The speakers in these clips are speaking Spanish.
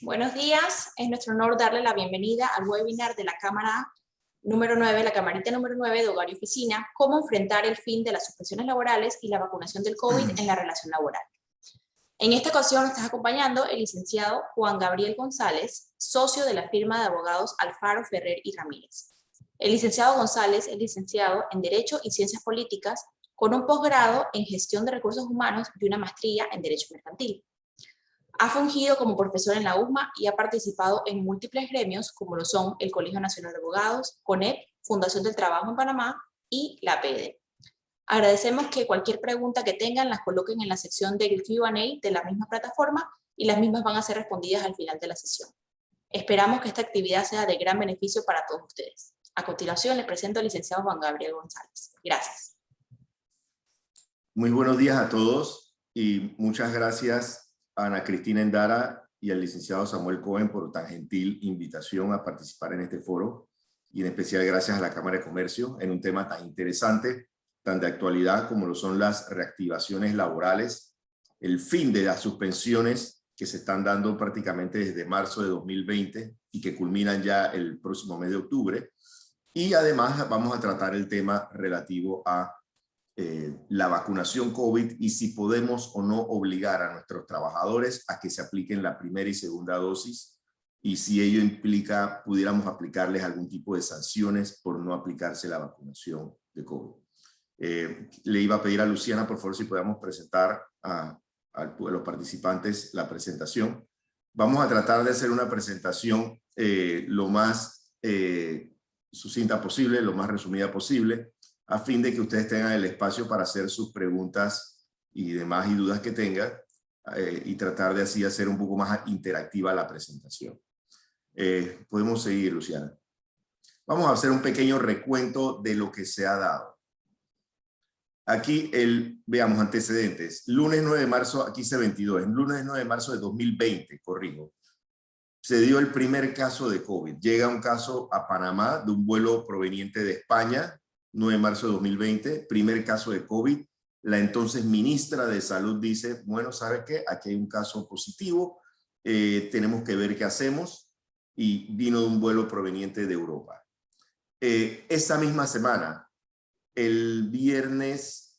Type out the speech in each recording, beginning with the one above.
Buenos días, es nuestro honor darle la bienvenida al webinar de la Cámara número 9, la camarita número 9 de Hogar y Oficina, cómo enfrentar el fin de las suspensiones laborales y la vacunación del COVID en la relación laboral. En esta ocasión nos está acompañando el licenciado Juan Gabriel González, socio de la firma de abogados Alfaro, Ferrer y Ramírez. El licenciado González es licenciado en Derecho y Ciencias Políticas con un posgrado en Gestión de Recursos Humanos y una maestría en Derecho Mercantil. Ha fungido como profesor en la USMA y ha participado en múltiples gremios como lo son el Colegio Nacional de Abogados, CONEP, Fundación del Trabajo en Panamá y la APD. Agradecemos que cualquier pregunta que tengan las coloquen en la sección del Q&A de la misma plataforma y las mismas van a ser respondidas al final de la sesión. Esperamos que esta actividad sea de gran beneficio para todos ustedes. A continuación les presento al licenciado Juan Gabriel González. Gracias. Muy buenos días a todos y muchas gracias a Ana Cristina Endara y al licenciado Samuel Cohen por tan gentil invitación a participar en este foro, y en especial gracias a la Cámara de Comercio en un tema tan interesante, tan de actualidad como lo son las reactivaciones laborales, el fin de las suspensiones que se están dando prácticamente desde marzo de 2020 y que culminan ya el próximo mes de octubre, y además vamos a tratar el tema relativo a la vacunación COVID y si podemos o no obligar a nuestros trabajadores a que se apliquen la primera y segunda dosis, y si ello implica, pudiéramos aplicarles algún tipo de sanciones por no aplicarse la vacunación de COVID. Le iba a pedir a Luciana, por favor, si podamos presentar a los participantes la presentación. Vamos a tratar de hacer una presentación lo más sucinta posible, lo más resumida posible, a fin de que ustedes tengan el espacio para hacer sus preguntas y demás y dudas que tengan, y tratar de así hacer un poco más interactiva la presentación. Podemos seguir, Luciana. Vamos a hacer un pequeño recuento de lo que se ha dado. Aquí, veamos antecedentes. Lunes 9 de marzo, aquí dice 22, el lunes 9 de marzo de 2020, corrijo, se dio el primer caso de COVID. Llega un caso a Panamá de un vuelo proveniente de España, 9 de marzo de 2020, primer caso de COVID. La entonces ministra de Salud dice, bueno, ¿sabe qué? Aquí hay un caso positivo, tenemos que ver qué hacemos, y vino de un vuelo proveniente de Europa. Esa misma semana, el viernes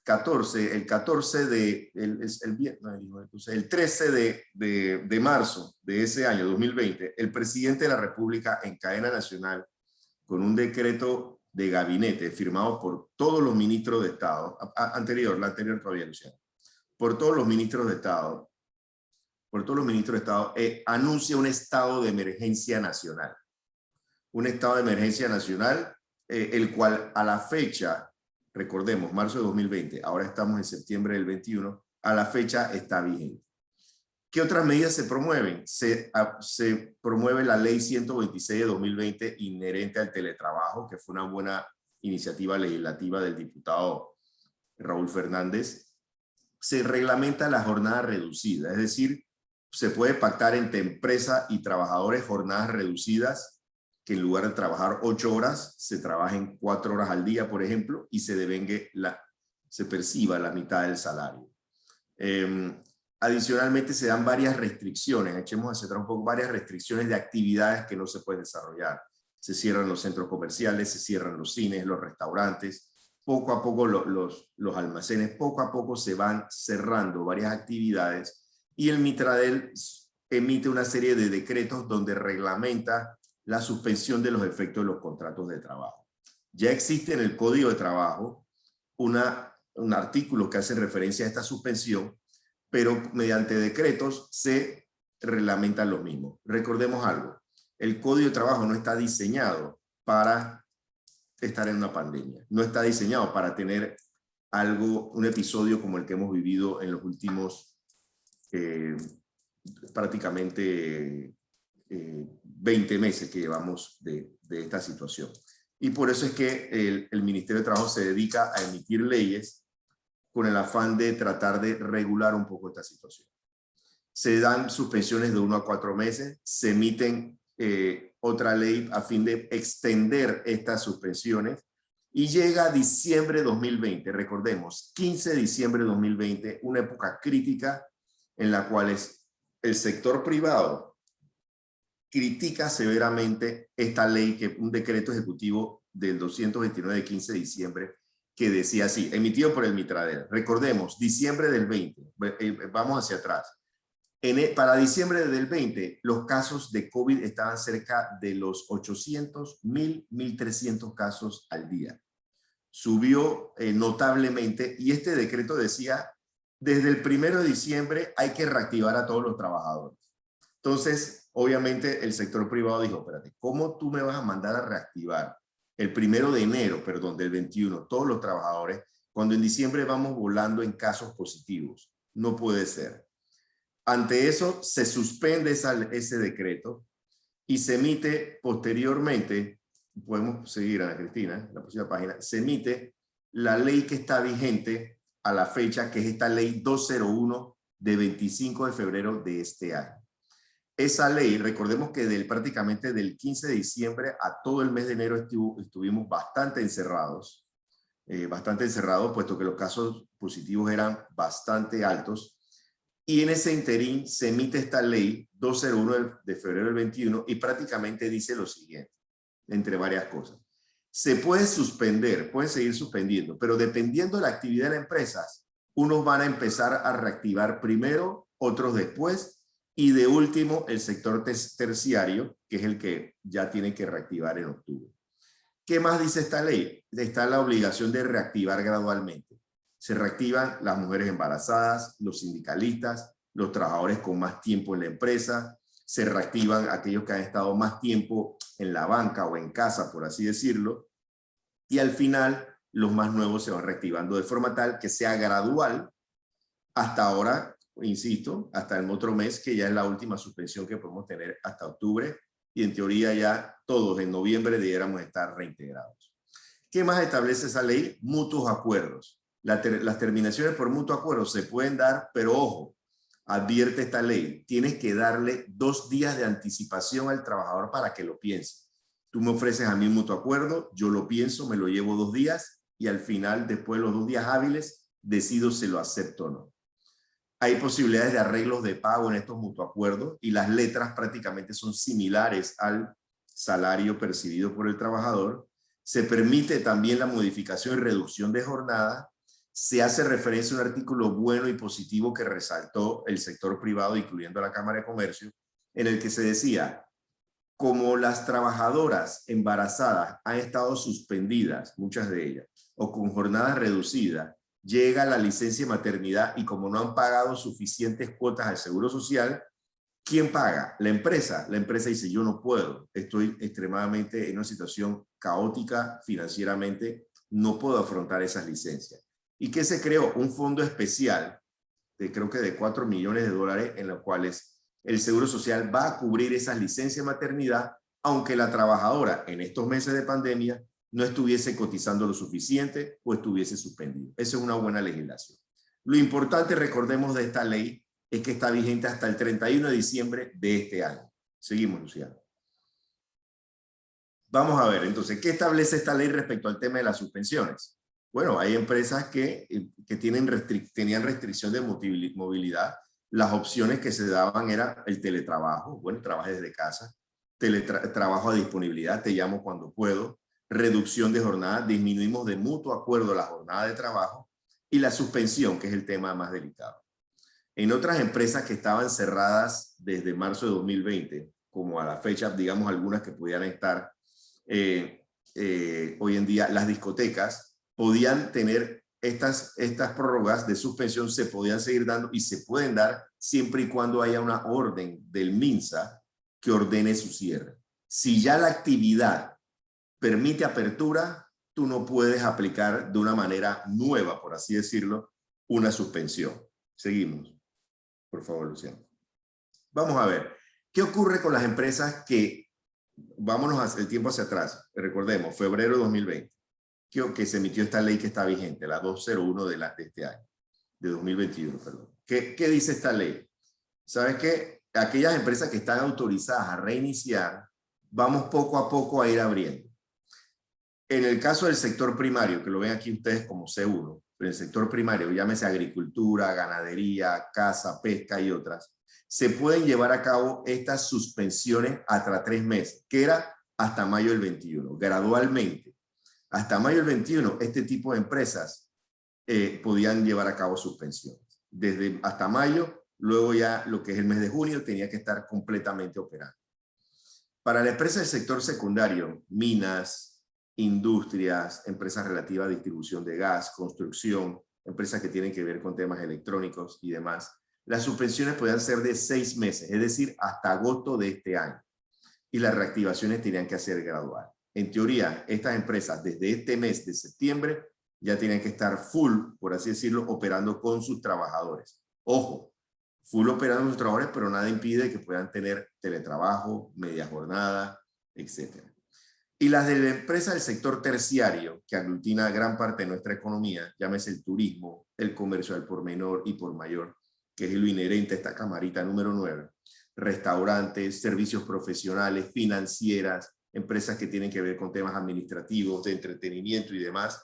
14, el 13 de marzo de ese año, 2020, el presidente de la República en cadena nacional, con un decreto de gabinete firmado por todos los ministros de Estado, la anterior todavía, Luciano, por todos los ministros de Estado, anuncia un estado de emergencia nacional. Un estado de emergencia nacional, el cual a la fecha, recordemos, marzo de 2020, ahora estamos en septiembre del 21, a la fecha está vigente. ¿Qué otras medidas se promueven? Se promueve la Ley 126 de 2020 inherente al teletrabajo, que fue una buena iniciativa legislativa del diputado Raúl Fernández. Se reglamenta la jornada reducida, es decir, se puede pactar entre empresa y trabajadores jornadas reducidas, que en lugar de trabajar 8 horas, se trabajen 4 horas al día, por ejemplo, y se perciba la mitad del salario. Adicionalmente se dan varias restricciones, echemos hacia atrás un poco, varias restricciones de actividades que no se pueden desarrollar. Se cierran los centros comerciales, se cierran los cines, los restaurantes, poco a poco los almacenes, poco a poco se van cerrando varias actividades, y el Mitradel emite una serie de decretos donde reglamenta la suspensión de los efectos de los contratos de trabajo. Ya existe en el Código de Trabajo un artículo que hace referencia a esta suspensión, pero mediante decretos se reglamentan los mismos. Recordemos algo, el Código de Trabajo no está diseñado para estar en una pandemia, no está diseñado para tener un episodio como el que hemos vivido en los últimos prácticamente 20 meses que llevamos de esta situación. Y por eso es que el Ministerio de Trabajo se dedica a emitir leyes con el afán de tratar de regular un poco esta situación. Se dan suspensiones de 1 a 4 meses, se emiten otra ley a fin de extender estas suspensiones, y llega diciembre de 2020, recordemos, 15 de diciembre de 2020, una época crítica en la cual el sector privado critica severamente esta ley, que un decreto ejecutivo del 229 de 15 de diciembre, que decía así, emitido por el Mitradel. Recordemos, diciembre del 20, vamos hacia atrás. Para diciembre del 20, los casos de COVID estaban cerca de los 800, 1.300 casos al día. Subió notablemente y este decreto decía, desde el 1 de diciembre hay que reactivar a todos los trabajadores. Entonces, obviamente, el sector privado dijo, espérate, ¿cómo tú me vas a mandar a reactivar el 1 de enero, perdón, del 21, todos los trabajadores, cuando en diciembre vamos volando en casos positivos? No puede ser. Ante eso, se suspende ese decreto y se emite posteriormente, podemos seguir, Ana Cristina, la próxima página, se emite la ley que está vigente a la fecha, que es esta ley 201 de 25 de febrero de este año. Esa ley, recordemos que prácticamente del 15 de diciembre a todo el mes de enero estuvimos bastante encerrados, puesto que los casos positivos eran bastante altos. Y en ese interín se emite esta ley 201 de febrero del 21 y prácticamente dice lo siguiente, entre varias cosas. Se puede suspender, pueden seguir suspendiendo, pero dependiendo de la actividad de las empresas, unos van a empezar a reactivar primero, otros después, y de último el sector terciario, que es el que ya tiene que reactivar en octubre. ¿Qué más dice esta ley? Está la obligación de reactivar gradualmente. Se reactivan las mujeres embarazadas, los sindicalistas, los trabajadores con más tiempo en la empresa, se reactivan aquellos que han estado más tiempo en la banca o en casa, por así decirlo, y al final los más nuevos se van reactivando de forma tal que sea gradual hasta ahora, insisto, hasta el otro mes, que ya es la última suspensión que podemos tener hasta octubre, y en teoría ya todos en noviembre debiéramos estar reintegrados. ¿Qué más establece esa ley? Mutuos acuerdos. Las terminaciones por mutuo acuerdo se pueden dar, pero ojo, advierte esta ley, tienes que darle 2 días de anticipación al trabajador para que lo piense. Tú me ofreces a mí un mutuo acuerdo, yo lo pienso, me lo llevo 2 días y al final, después de los 2 días hábiles, decido si lo acepto o no. Hay posibilidades de arreglos de pago en estos mutuos acuerdos y las letras prácticamente son similares al salario percibido por el trabajador. Se permite también la modificación y reducción de jornada. Se hace referencia a un artículo bueno y positivo que resaltó el sector privado, incluyendo la Cámara de Comercio, en el que se decía, como las trabajadoras embarazadas han estado suspendidas, muchas de ellas, o con jornadas reducidas, llega la licencia de maternidad y como no han pagado suficientes cuotas al Seguro Social, ¿quién paga? La empresa. La empresa dice, yo no puedo, estoy extremadamente en una situación caótica financieramente, no puedo afrontar esas licencias. ¿Y qué se creó? Un fondo especial, creo que de $4 millones, en los cuales el Seguro Social va a cubrir esas licencias de maternidad, aunque la trabajadora en estos meses de pandemia no estuviese cotizando lo suficiente o estuviese suspendido. Esa es una buena legislación. Lo importante, recordemos, de esta ley es que está vigente hasta el 31 de diciembre de este año. Seguimos, Luciano. Vamos a ver, entonces, ¿qué establece esta ley respecto al tema de las suspensiones? Bueno, hay empresas que tenían restricción de movilidad. Las opciones que se daban era el teletrabajo, bueno, trabajes desde casa, trabajo a disponibilidad, te llamo cuando puedo, reducción de jornada, disminuimos de mutuo acuerdo la jornada de trabajo y la suspensión, que es el tema más delicado. En otras empresas que estaban cerradas desde marzo de 2020, como a la fecha, digamos algunas que pudieran estar hoy en día, las discotecas podían tener estas prórrogas de suspensión, se podían seguir dando y se pueden dar siempre y cuando haya una orden del MINSA que ordene su cierre. Si ya la actividad permite apertura, tú no puedes aplicar de una manera nueva, por así decirlo, una suspensión. Seguimos. Por favor, Luciano. Vamos a ver, ¿qué ocurre con las empresas que, vámonos el tiempo hacia atrás, recordemos, febrero de 2020, que se emitió esta ley que está vigente, la 201 de este año, de 2021, perdón. ¿Qué dice esta ley? ¿Sabes qué? Aquellas empresas que están autorizadas a reiniciar, vamos poco a poco a ir abriendo. En el caso del sector primario, que lo ven aquí ustedes como C1, pero el sector primario, llámese agricultura, ganadería, caza, pesca y otras, se pueden llevar a cabo estas suspensiones hasta 3 meses, que era hasta mayo del 21, gradualmente. Hasta mayo del 21, este tipo de empresas podían llevar a cabo suspensiones. Desde hasta mayo, luego ya lo que es el mes de junio, tenía que estar completamente operando. Para la empresa del sector secundario, minas, industrias, empresas relativas a distribución de gas, construcción, empresas que tienen que ver con temas electrónicos y demás, las suspensiones podían ser de 6 meses, es decir, hasta agosto de este año. Y las reactivaciones tenían que ser gradual. En teoría, estas empresas desde este mes de septiembre ya tienen que estar full, por así decirlo, operando con sus trabajadores. Ojo, full operando con sus trabajadores, pero nada impide que puedan tener teletrabajo, media jornada, etc. Y las de la empresa del sector terciario, que aglutina gran parte de nuestra economía, llámese el turismo, el comercio al por menor y por mayor, que es lo inherente a esta camarita número 9, restaurantes, servicios profesionales, financieras, empresas que tienen que ver con temas administrativos, de entretenimiento y demás.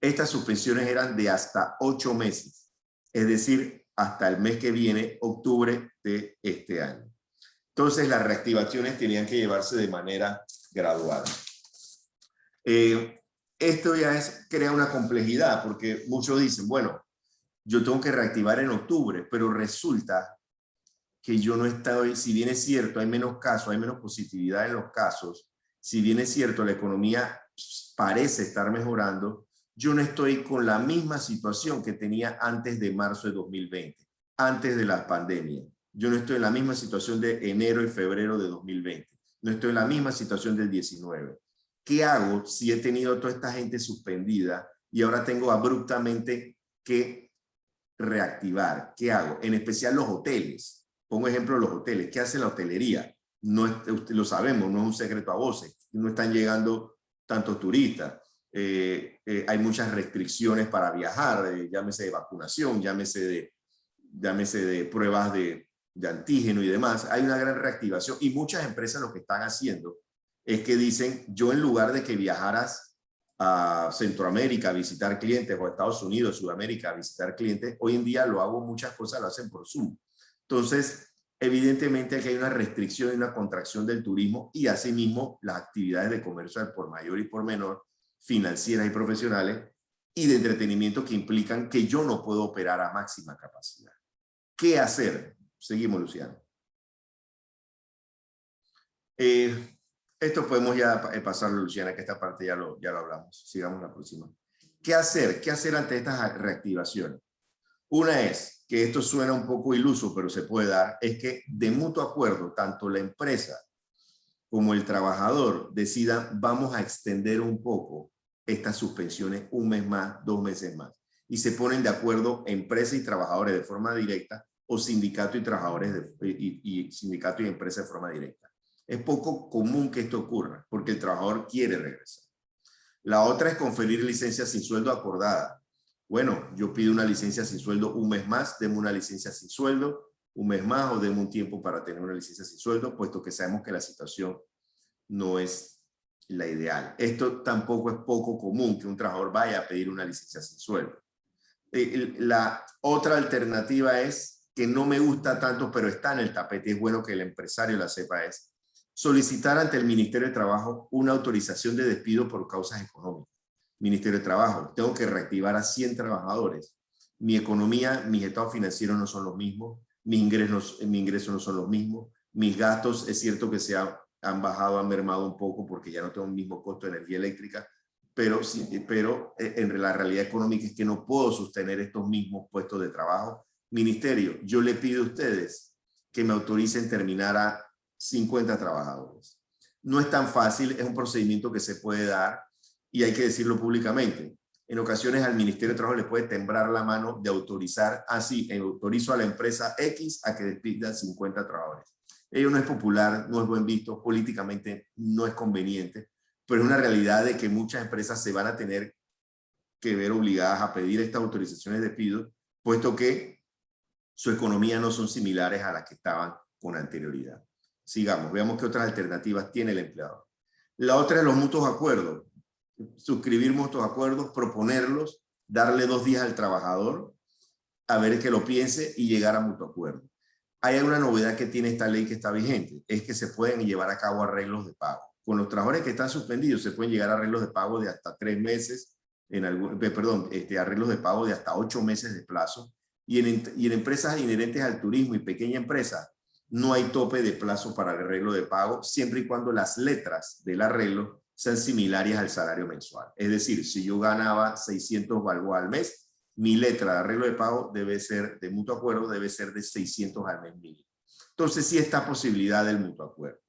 Estas suspensiones eran de hasta 8 meses, es decir, hasta el mes que viene, octubre de este año. Entonces, las reactivaciones tenían que llevarse de manera gradual. Esto ya crea una complejidad, porque muchos dicen, bueno, yo tengo que reactivar en octubre, pero resulta que yo no estoy, si bien es cierto, hay menos casos, hay menos positividad en los casos, si bien es cierto, la economía parece estar mejorando, yo no estoy con la misma situación que tenía antes de marzo de 2020, antes de la pandemia. Yo no estoy en la misma situación de enero y febrero de 2020. No estoy en la misma situación del 19. ¿Qué hago si he tenido toda esta gente suspendida y ahora tengo abruptamente que reactivar? ¿Qué hago? En especial los hoteles. Pongo ejemplo los hoteles. ¿Qué hace la hotelería? No es, usted lo sabemos, no es un secreto a voces. No están llegando tantos turistas. Hay muchas restricciones para viajar, llámese de vacunación, llámese de pruebas de antígeno y demás. Hay una gran reactivación y muchas empresas lo que están haciendo es que dicen, yo en lugar de que viajaras a Centroamérica a visitar clientes o a Estados Unidos, Sudamérica a visitar clientes, hoy en día lo hago, muchas cosas lo hacen por Zoom. Entonces, evidentemente aquí hay una restricción y una contracción del turismo y asimismo las actividades de comercio al por mayor y por menor, financieras y profesionales y de entretenimiento que implican que yo no puedo operar a máxima capacidad. ¿Qué hacer? Seguimos, Luciano. Esto podemos ya pasarlo, Luciana, que esta parte ya lo hablamos. Sigamos la próxima. ¿Qué hacer? ¿Qué hacer ante estas reactivaciones? Una es, que esto suena un poco iluso, pero se puede dar, es que de mutuo acuerdo, tanto la empresa como el trabajador decidan, vamos a extender un poco estas suspensiones 1 mes más, 2 meses más. Y se ponen de acuerdo empresa y trabajadores de forma directa o sindicato y trabajadores y sindicato y empresa de forma directa. Es poco común que esto ocurra porque el trabajador quiere regresar. La otra es conferir licencia sin sueldo acordada. Bueno, yo pido una licencia sin sueldo 1 mes más, deme una licencia sin sueldo 1 mes más o deme un tiempo para tener una licencia sin sueldo, puesto que sabemos que la situación no es la ideal. Esto tampoco es poco común que un trabajador vaya a pedir una licencia sin sueldo. La otra alternativa es que no me gusta tanto, pero está en el tapete, es bueno que el empresario la sepa, es solicitar ante el Ministerio de Trabajo una autorización de despido por causas económicas. Ministerio de Trabajo, tengo que reactivar a 100 trabajadores. Mi economía, mis estados financieros no son los mismos, mis ingresos no son los mismos, mis gastos es cierto que han bajado, han mermado un poco porque ya no tengo el mismo costo de energía eléctrica, pero en la realidad económica es que no puedo sostener estos mismos puestos de trabajo. Ministerio, yo le pido a ustedes que me autoricen terminar a 50 trabajadores. No es tan fácil, es un procedimiento que se puede dar y hay que decirlo públicamente. En ocasiones al Ministerio de Trabajo le puede temblar la mano de autorizar, así, autorizo a la empresa X a que despida 50 trabajadores. Ello no es popular, no es buen visto, políticamente no es conveniente, pero es una realidad de que muchas empresas se van a tener que ver obligadas a pedir estas autorizaciones de despido, puesto que su economía no son similares a las que estaban con anterioridad. Sigamos, veamos qué otras alternativas tiene el empleador. La otra es los mutuos acuerdos. Suscribir mutuos acuerdos, proponerlos, darle 2 días al trabajador a ver que lo piense y llegar a mutuo acuerdo. hay una novedad que tiene esta ley que está vigente, es que se pueden llevar a cabo arreglos de pago. Con los trabajadores que están suspendidos se pueden llegar a arreglos de pago de hasta 3 meses, arreglos de pago de hasta 8 meses de plazo, y en empresas inherentes al turismo y pequeña empresa no hay tope de plazo para el arreglo de pago, siempre y cuando las letras del arreglo sean similares al salario mensual. Es decir, si yo ganaba 600 balboas al mes, mi letra de arreglo de pago debe ser, de mutuo acuerdo, debe ser de 600 al mes mínimo. Entonces sí está posibilidad del mutuo acuerdo.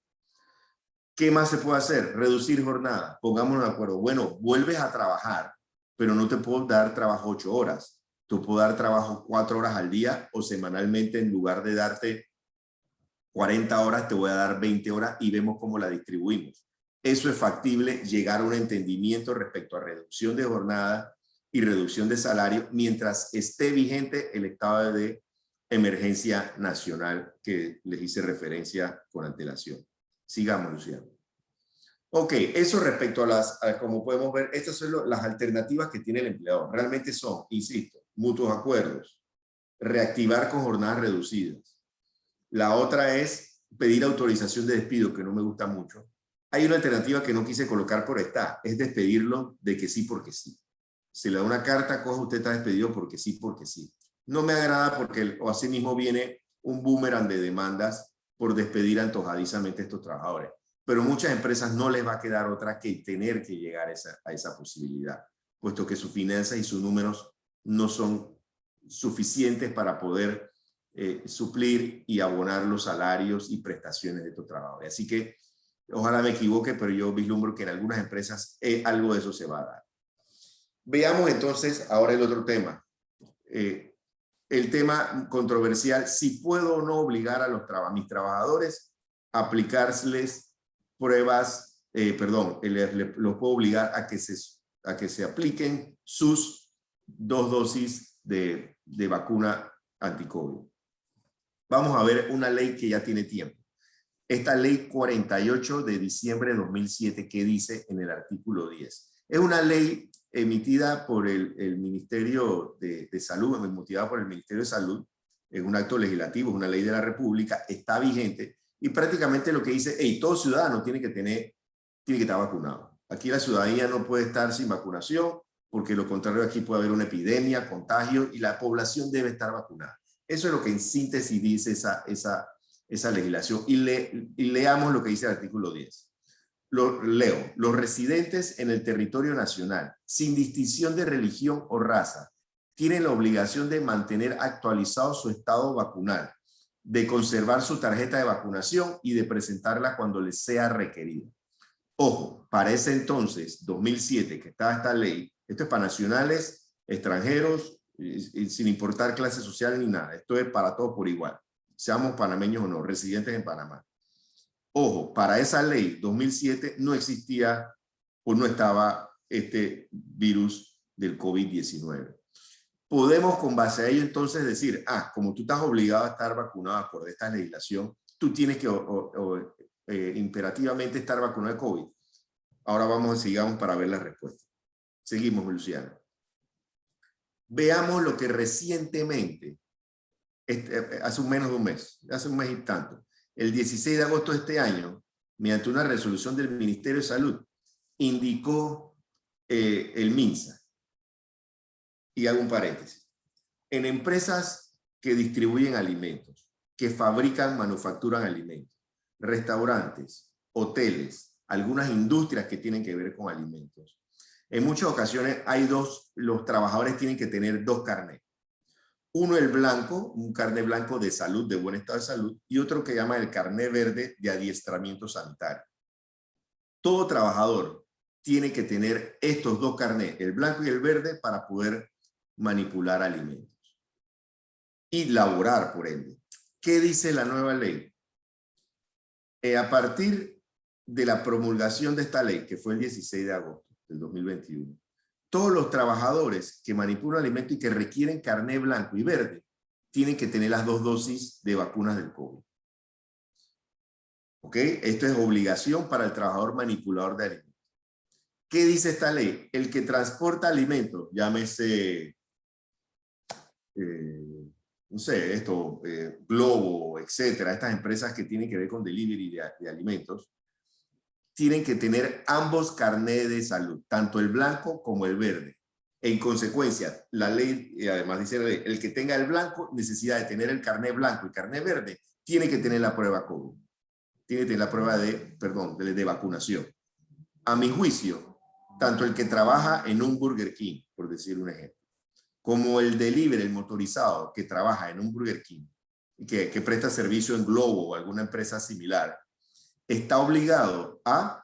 ¿Qué más se puede hacer? Reducir jornada. Pongámonos de acuerdo. Bueno, vuelves a trabajar, pero no te puedo dar trabajo 8 horas. Te puedo dar trabajo 4 horas al día o semanalmente, en lugar de darte 40 horas, te voy a dar 20 horas y vemos cómo la distribuimos. Eso es factible, llegar a un entendimiento respecto a reducción de jornada y reducción de salario mientras esté vigente el estado de emergencia nacional que les hice referencia con antelación. Sigamos, Luciano. Ok, eso respecto como podemos ver, estas son las alternativas que tiene el empleador. Realmente son, insisto, mutuos acuerdos, reactivar con jornadas reducidas. La otra es pedir autorización de despido, que no me gusta mucho. Hay una alternativa que no quise colocar por esta, es despedirlo de que sí porque sí. Se le da una carta, coja, usted está despedido porque sí, porque sí. No me agrada porque o así mismo viene un boomerang de demandas por despedir antojadizamente a estos trabajadores. Pero muchas empresas no les va a quedar otra que tener que llegar a esa posibilidad, puesto que sus finanzas y sus números no son suficientes para poder suplir y abonar los salarios y prestaciones de estos trabajadores. Así que ojalá me equivoque, pero yo vislumbro que en algunas empresas algo de eso se va a dar. Veamos entonces ahora el otro tema. El tema controversial, si puedo o no obligar a mis trabajadores a aplicarles pruebas, los puedo obligar a que se apliquen sus 2 dosis de vacuna anti-COVID. Vamos a ver una ley que ya tiene tiempo. Esta ley 48 de diciembre de 2007, que dice en el artículo 10. Es una ley emitida por el Ministerio de Salud, motivada por el Ministerio de Salud. Es un acto legislativo, es una ley de la República, está vigente y prácticamente lo que dice, todo ciudadano tiene que estar vacunado. Aquí la ciudadanía no puede estar sin vacunación, porque lo contrario aquí puede haber una epidemia, contagio, y la población debe estar vacunada. Eso es lo que en síntesis dice esa legislación. Y leamos lo que dice el artículo 10. Lo leo. Los residentes en el territorio nacional, sin distinción de religión o raza, tienen la obligación de mantener actualizado su estado vacunal, de conservar su tarjeta de vacunación y de presentarla cuando les sea requerida. Ojo, para ese entonces, 2007, que estaba esta ley, esto es para nacionales, extranjeros, y sin importar clase social ni nada. Esto es para todos por igual, seamos panameños o no, residentes en Panamá. Ojo, para esa ley 2007 no existía o no estaba este virus del COVID-19. Podemos con base a ello entonces decir, como tú estás obligado a estar vacunado por esta legislación, tú tienes que imperativamente estar vacunado de COVID. Ahora sigamos para ver la respuesta. Seguimos, Luciano. Veamos lo que recientemente, hace menos de un mes, hace un mes y tanto, el 16 de agosto de este año, mediante una resolución del Ministerio de Salud, indicó el MINSA, y hago un paréntesis, en empresas que distribuyen alimentos, que fabrican, manufacturan alimentos, restaurantes, hoteles, algunas industrias que tienen que ver con alimentos. En muchas ocasiones los trabajadores tienen que tener 2 carnets. Uno el blanco, un carnet blanco de salud, de buen estado de salud, y otro que llama el carnet verde de adiestramiento sanitario. Todo trabajador tiene que tener estos 2 carnets, el blanco y el verde, para poder manipular alimentos y laborar por ende. ¿Qué dice la nueva ley? A partir de la promulgación de esta ley, que fue el 16 de agosto del 2021, todos los trabajadores que manipulan alimentos y que requieren carnet blanco y verde tienen que tener las 2 dosis de vacunas del COVID. ¿Ok? Esto es obligación para el trabajador manipulador de alimentos. ¿Qué dice esta ley? El que transporta alimentos, llámese no sé, Globo, etcétera, estas empresas que tienen que ver con delivery de alimentos, tienen que tener ambos carnets de salud, tanto el blanco como el verde. En consecuencia, la ley, además dice la ley, el que tenga el blanco necesita de tener el carnet blanco y carnet verde, tiene que tener la prueba COVID. Tiene que tener la prueba de vacunación. A mi juicio, tanto el que trabaja en un Burger King, por decir un ejemplo, como el delivery, el motorizado que trabaja en un Burger King, que presta servicio en Globo o alguna empresa similar, está obligado a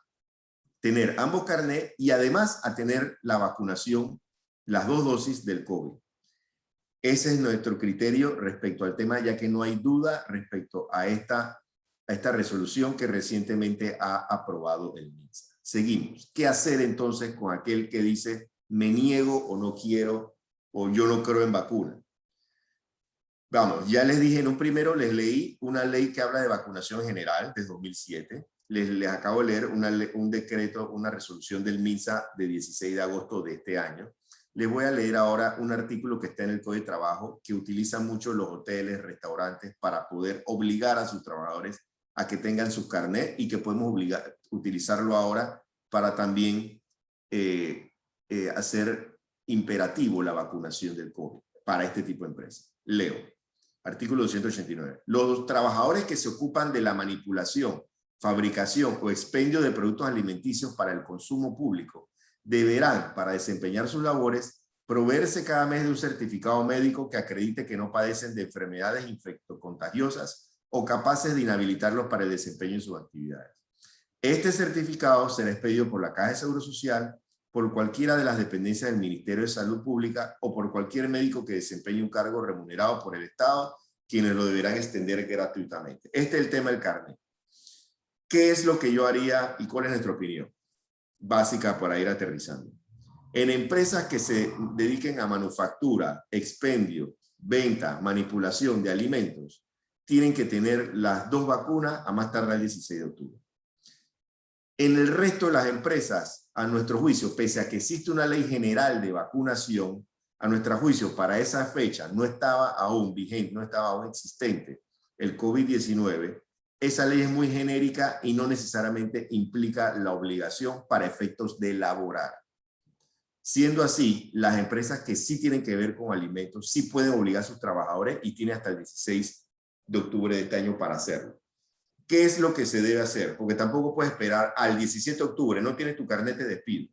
tener ambos carnets y además a tener la vacunación, las 2 dosis del COVID. Ese es nuestro criterio respecto al tema, ya que no hay duda respecto a esta resolución que recientemente ha aprobado el MINSA. Seguimos. ¿Qué hacer entonces con aquel que dice me niego o no quiero o yo no creo en vacuna? Vamos, ya les dije en un primero, les leí una ley que habla de vacunación general de 2007. Les acabo de leer un decreto, una resolución del MINSA de 16 de agosto de este año. Les voy a leer ahora un artículo que está en el Código de Trabajo que utilizan mucho los hoteles, restaurantes para poder obligar a sus trabajadores a que tengan su carnet y que podemos utilizarlo ahora para también hacer imperativo la vacunación del COVID para este tipo de empresas. Leo. Artículo 289. Los trabajadores que se ocupan de la manipulación, fabricación o expendio de productos alimenticios para el consumo público deberán, para desempeñar sus labores, proveerse cada mes de un certificado médico que acredite que no padecen de enfermedades infectocontagiosas o capaces de inhabilitarlos para el desempeño de sus actividades. Este certificado será expedido por la Caja de Seguro Social, por cualquiera de las dependencias del Ministerio de Salud Pública o por cualquier médico que desempeñe un cargo remunerado por el Estado, quienes lo deberán extender gratuitamente. Este es el tema del carnet. ¿Qué es lo que yo haría y cuál es nuestra opinión básica para ir aterrizando? En empresas que se dediquen a manufactura, expendio, venta, manipulación de alimentos, tienen que tener las 2 vacunas a más tardar el 16 de octubre. En el resto de las empresas, a nuestro juicio, pese a que existe una ley general de vacunación, a nuestro juicio, para esa fecha no estaba aún vigente, no estaba aún existente el COVID-19, esa ley es muy genérica y no necesariamente implica la obligación para efectos de laborar. Siendo así, las empresas que sí tienen que ver con alimentos sí pueden obligar a sus trabajadores y tienen hasta el 16 de octubre de este año para hacerlo. ¿Qué es lo que se debe hacer? Porque tampoco puedes esperar al 17 de octubre, no tienes tu carnet de despido.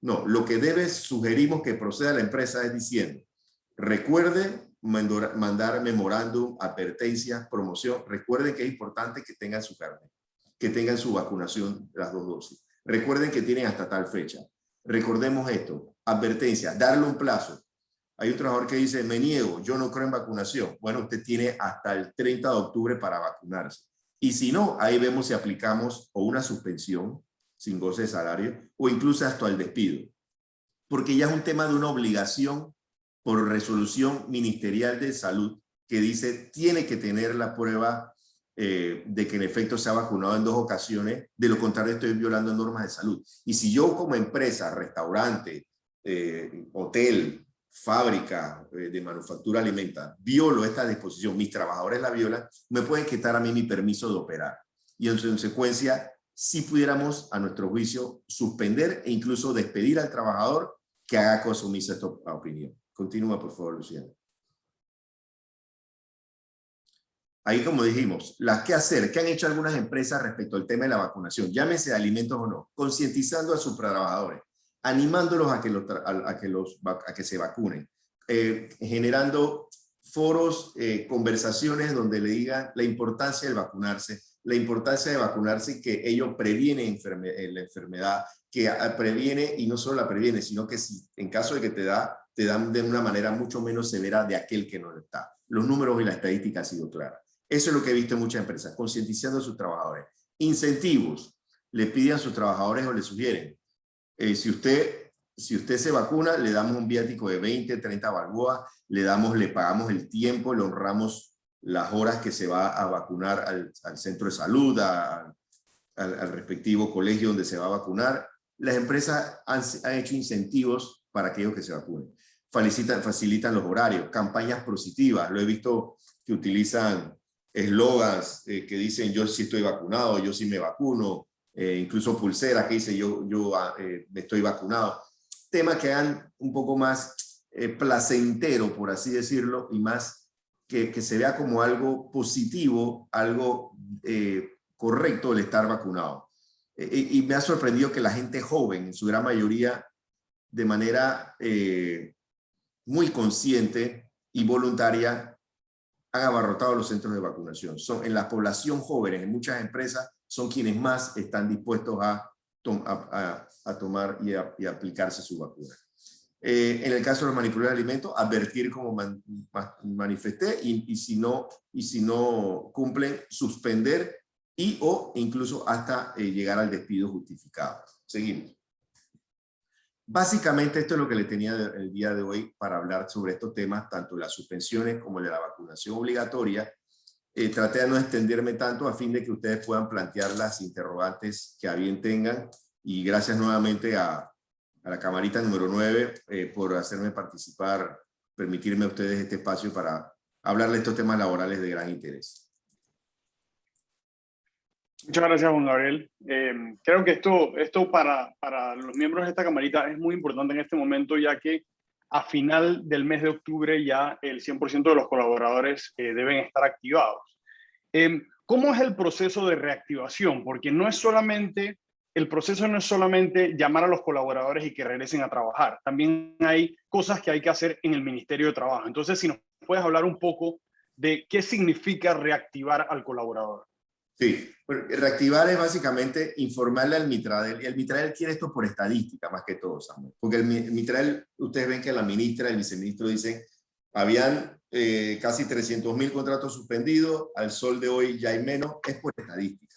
No, lo que sugerimos que proceda la empresa es diciendo, recuerde mandar memorándum, advertencias, promoción. Recuerden que es importante que tengan su carnet, que tengan su vacunación, las 2 dosis. Recuerden que tienen hasta tal fecha. Recordemos esto, advertencia, darle un plazo. Hay un trabajador que dice, me niego, yo no creo en vacunación. Bueno, usted tiene hasta el 30 de octubre para vacunarse. Y si no, ahí vemos si aplicamos o una suspensión sin goce de salario o incluso hasta el despido. Porque ya es un tema de una obligación por resolución ministerial de salud que dice tiene que tener la prueba de que en efecto se ha vacunado en 2 ocasiones, de lo contrario estoy violando normas de salud. Y si yo como empresa, restaurante, hotel, fábrica de manufactura alimenta, violo esta disposición, mis trabajadores la violan, me pueden quitar a mí mi permiso de operar. Y en consecuencia, si pudiéramos, a nuestro juicio, suspender e incluso despedir al trabajador que haga caso omiso a esta opinión. Continúa, por favor, Luciano. Ahí, como dijimos, las que hacer, ¿qué han hecho algunas empresas respecto al tema de la vacunación? Llámese de alimentos o no, concientizando a sus trabajadores, animándolos a que se vacunen, generando foros, conversaciones donde le digan la importancia de vacunarse y que ello previene la enfermedad, que previene y no solo la previene, sino que si en caso de que te dan de una manera mucho menos severa de aquel que no lo está. Los números y la estadística han sido claras. Eso es lo que he visto en muchas empresas, concientizando a sus trabajadores. Incentivos, le piden a sus trabajadores o le sugieren. Si usted se vacuna, le damos un viático de 20, 30 balboas, le pagamos el tiempo, le honramos las horas que se va a vacunar al centro de salud, al respectivo colegio donde se va a vacunar. Las empresas han hecho incentivos para aquellos que se vacunen. facilitan los horarios, campañas positivas. Lo he visto que utilizan eslogans que dicen yo sí estoy vacunado, yo sí me vacuno, incluso pulseras que dicen yo me estoy vacunado. Temas que hagan un poco más placentero, por así decirlo, y más que se vea como algo positivo, algo correcto el estar vacunado. Y me ha sorprendido que la gente joven, en su gran mayoría, de manera muy consciente y voluntaria, han abarrotado los centros de vacunación. Son en la población joven, en muchas empresas, son quienes más están dispuestos a tomar y aplicarse su vacuna. En el caso de los manipuladores de alimentos, advertir como manifesté y si no cumplen, suspender o incluso hasta llegar al despido justificado. Seguimos. Básicamente esto es lo que le tenía el día de hoy para hablar sobre estos temas, tanto las suspensiones como de la vacunación obligatoria. Traté de no extenderme tanto a fin de que ustedes puedan plantear las interrogantes que a bien tengan, y gracias nuevamente a la camarita número 9 por hacerme participar, permitirme a ustedes este espacio para hablar de estos temas laborales de gran interés. Muchas gracias, Juan Gabriel. Creo que esto para los miembros de esta camarita es muy importante en este momento, ya que a final del mes de octubre ya el 100% de los colaboradores deben estar activados. ¿Cómo es el proceso de reactivación? Porque el proceso no es solamente llamar a los colaboradores y que regresen a trabajar. También hay cosas que hay que hacer en el Ministerio de Trabajo. Entonces, si nos puedes hablar un poco de qué significa reactivar al colaborador. Sí, reactivar es básicamente informarle al Mitradel, y el Mitradel quiere esto por estadística más que todo, Samuel, porque el Mitradel, ustedes ven que la ministra y el viceministro dicen, habían casi 300.000 contratos suspendidos, al sol de hoy ya hay menos, es por estadística.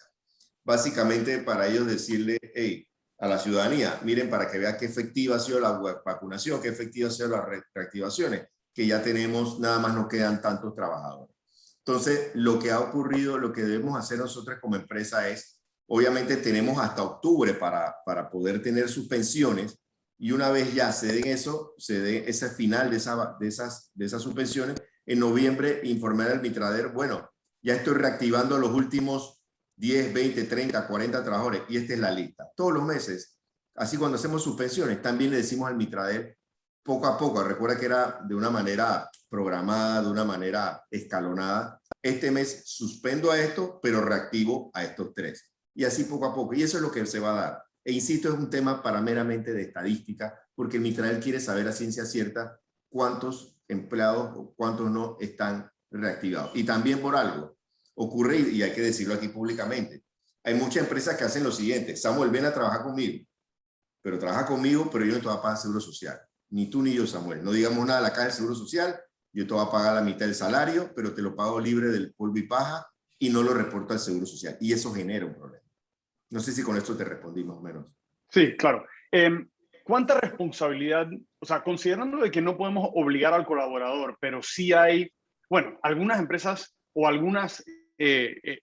Básicamente para ellos decirle, hey, a la ciudadanía, miren para que vean qué efectiva ha sido la vacunación, qué efectiva han sido las reactivaciones, que ya tenemos, nada más nos quedan tantos trabajadores. Entonces, lo que ha ocurrido, lo que debemos hacer nosotros como empresa es, obviamente tenemos hasta octubre para poder tener suspensiones, y una vez ya se den ese final de esas suspensiones, en noviembre informar al Mitrader, bueno, ya estoy reactivando los últimos 10, 20, 30, 40 trabajadores, y esta es la lista. Todos los meses, así cuando hacemos suspensiones, también le decimos al Mitrader, poco a poco, recuerda que era de una manera programada, de una manera escalonada. Este mes suspendo a esto, pero reactivo a estos 3. Y así poco a poco. Y eso es lo que se va a dar. E insisto, es un tema para meramente de estadística, porque el Mitrael quiere saber a ciencia cierta cuántos empleados o cuántos no están reactivados. Y también por algo ocurre, y hay que decirlo aquí públicamente, hay muchas empresas que hacen lo siguiente: Samuel, ven a trabajar conmigo, pero trabaja conmigo, pero yo no te voy a pagar seguro social. Ni tú ni yo, Samuel. No digamos nada de la caja del seguro social. Yo te voy a pagar la mitad del salario, pero te lo pago libre del polvo y paja y no lo reporto al seguro social. Y eso genera un problema. No sé si con esto te respondí más o menos. Sí, claro. ¿Cuánta responsabilidad, o sea, considerando de que no podemos obligar al colaborador, pero sí hay, bueno, algunas empresas o algunas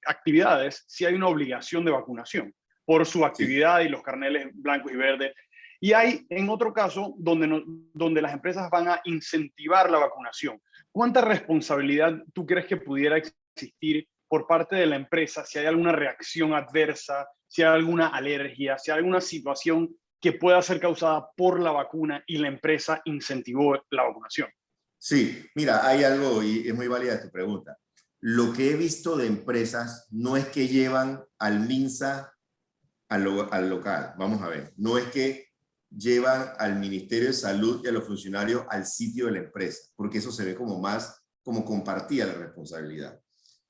actividades, sí hay una obligación de vacunación por su actividad, sí, y los carneles blancos y verdes. Y hay, en otro caso, donde las empresas van a incentivar la vacunación. ¿Cuánta responsabilidad tú crees que pudiera existir por parte de la empresa si hay alguna reacción adversa, si hay alguna alergia, si hay alguna situación que pueda ser causada por la vacuna y la empresa incentivó la vacunación? Sí, mira, hay algo, y es muy válida tu pregunta. Lo que he visto de empresas no es que llevan al MINSA al local. Vamos a ver, no es que llevan al Ministerio de Salud y a los funcionarios al sitio de la empresa, porque eso se ve como más, como compartida la responsabilidad.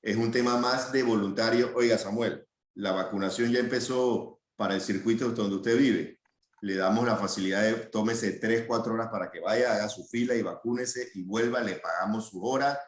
Es un tema más de voluntario. Oiga, Samuel, la vacunación ya empezó para el circuito donde usted vive. Le damos la facilidad de tómese 3, 4 horas para que vaya, haga su fila y vacúnese y vuelva, le pagamos su hora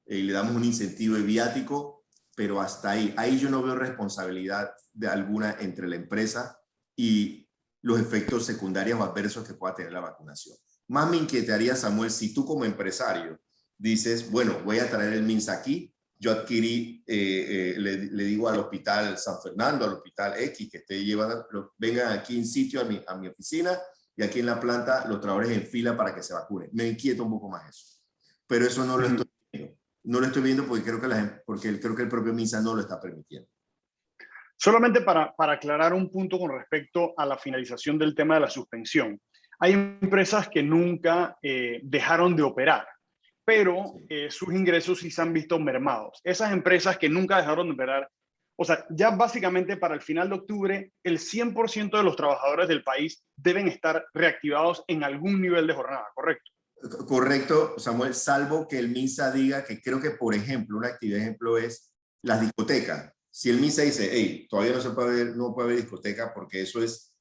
y le damos un incentivo de viático, pero hasta ahí. Ahí yo no veo responsabilidad de alguna entre la empresa y los efectos secundarios o adversos que pueda tener la vacunación. Más me inquietaría, Samuel, si tú como empresario dices, bueno, voy a traer el MINSA aquí, yo adquirí, le digo al hospital San Fernando, al hospital X, que esté llevando, vengan aquí en sitio a mi oficina, y aquí en la planta los trabajadores en fila para que se vacunen. Me inquieta un poco más eso. Pero eso no lo estoy viendo. No lo estoy viendo porque creo que el propio MINSA no lo está permitiendo. Solamente para aclarar un punto con respecto a la finalización del tema de la suspensión. Hay empresas que nunca dejaron de operar, pero sus ingresos sí se han visto mermados. Esas empresas que nunca dejaron de operar, o sea, ya básicamente para el final de octubre, el 100% de los trabajadores del país deben estar reactivados en algún nivel de jornada, ¿correcto? Correcto, Samuel, salvo que el MINSA diga que creo que, por ejemplo, una actividad ejemplo es las discotecas. Si el MINSA dice, hey, todavía no puede haber discoteca porque eso es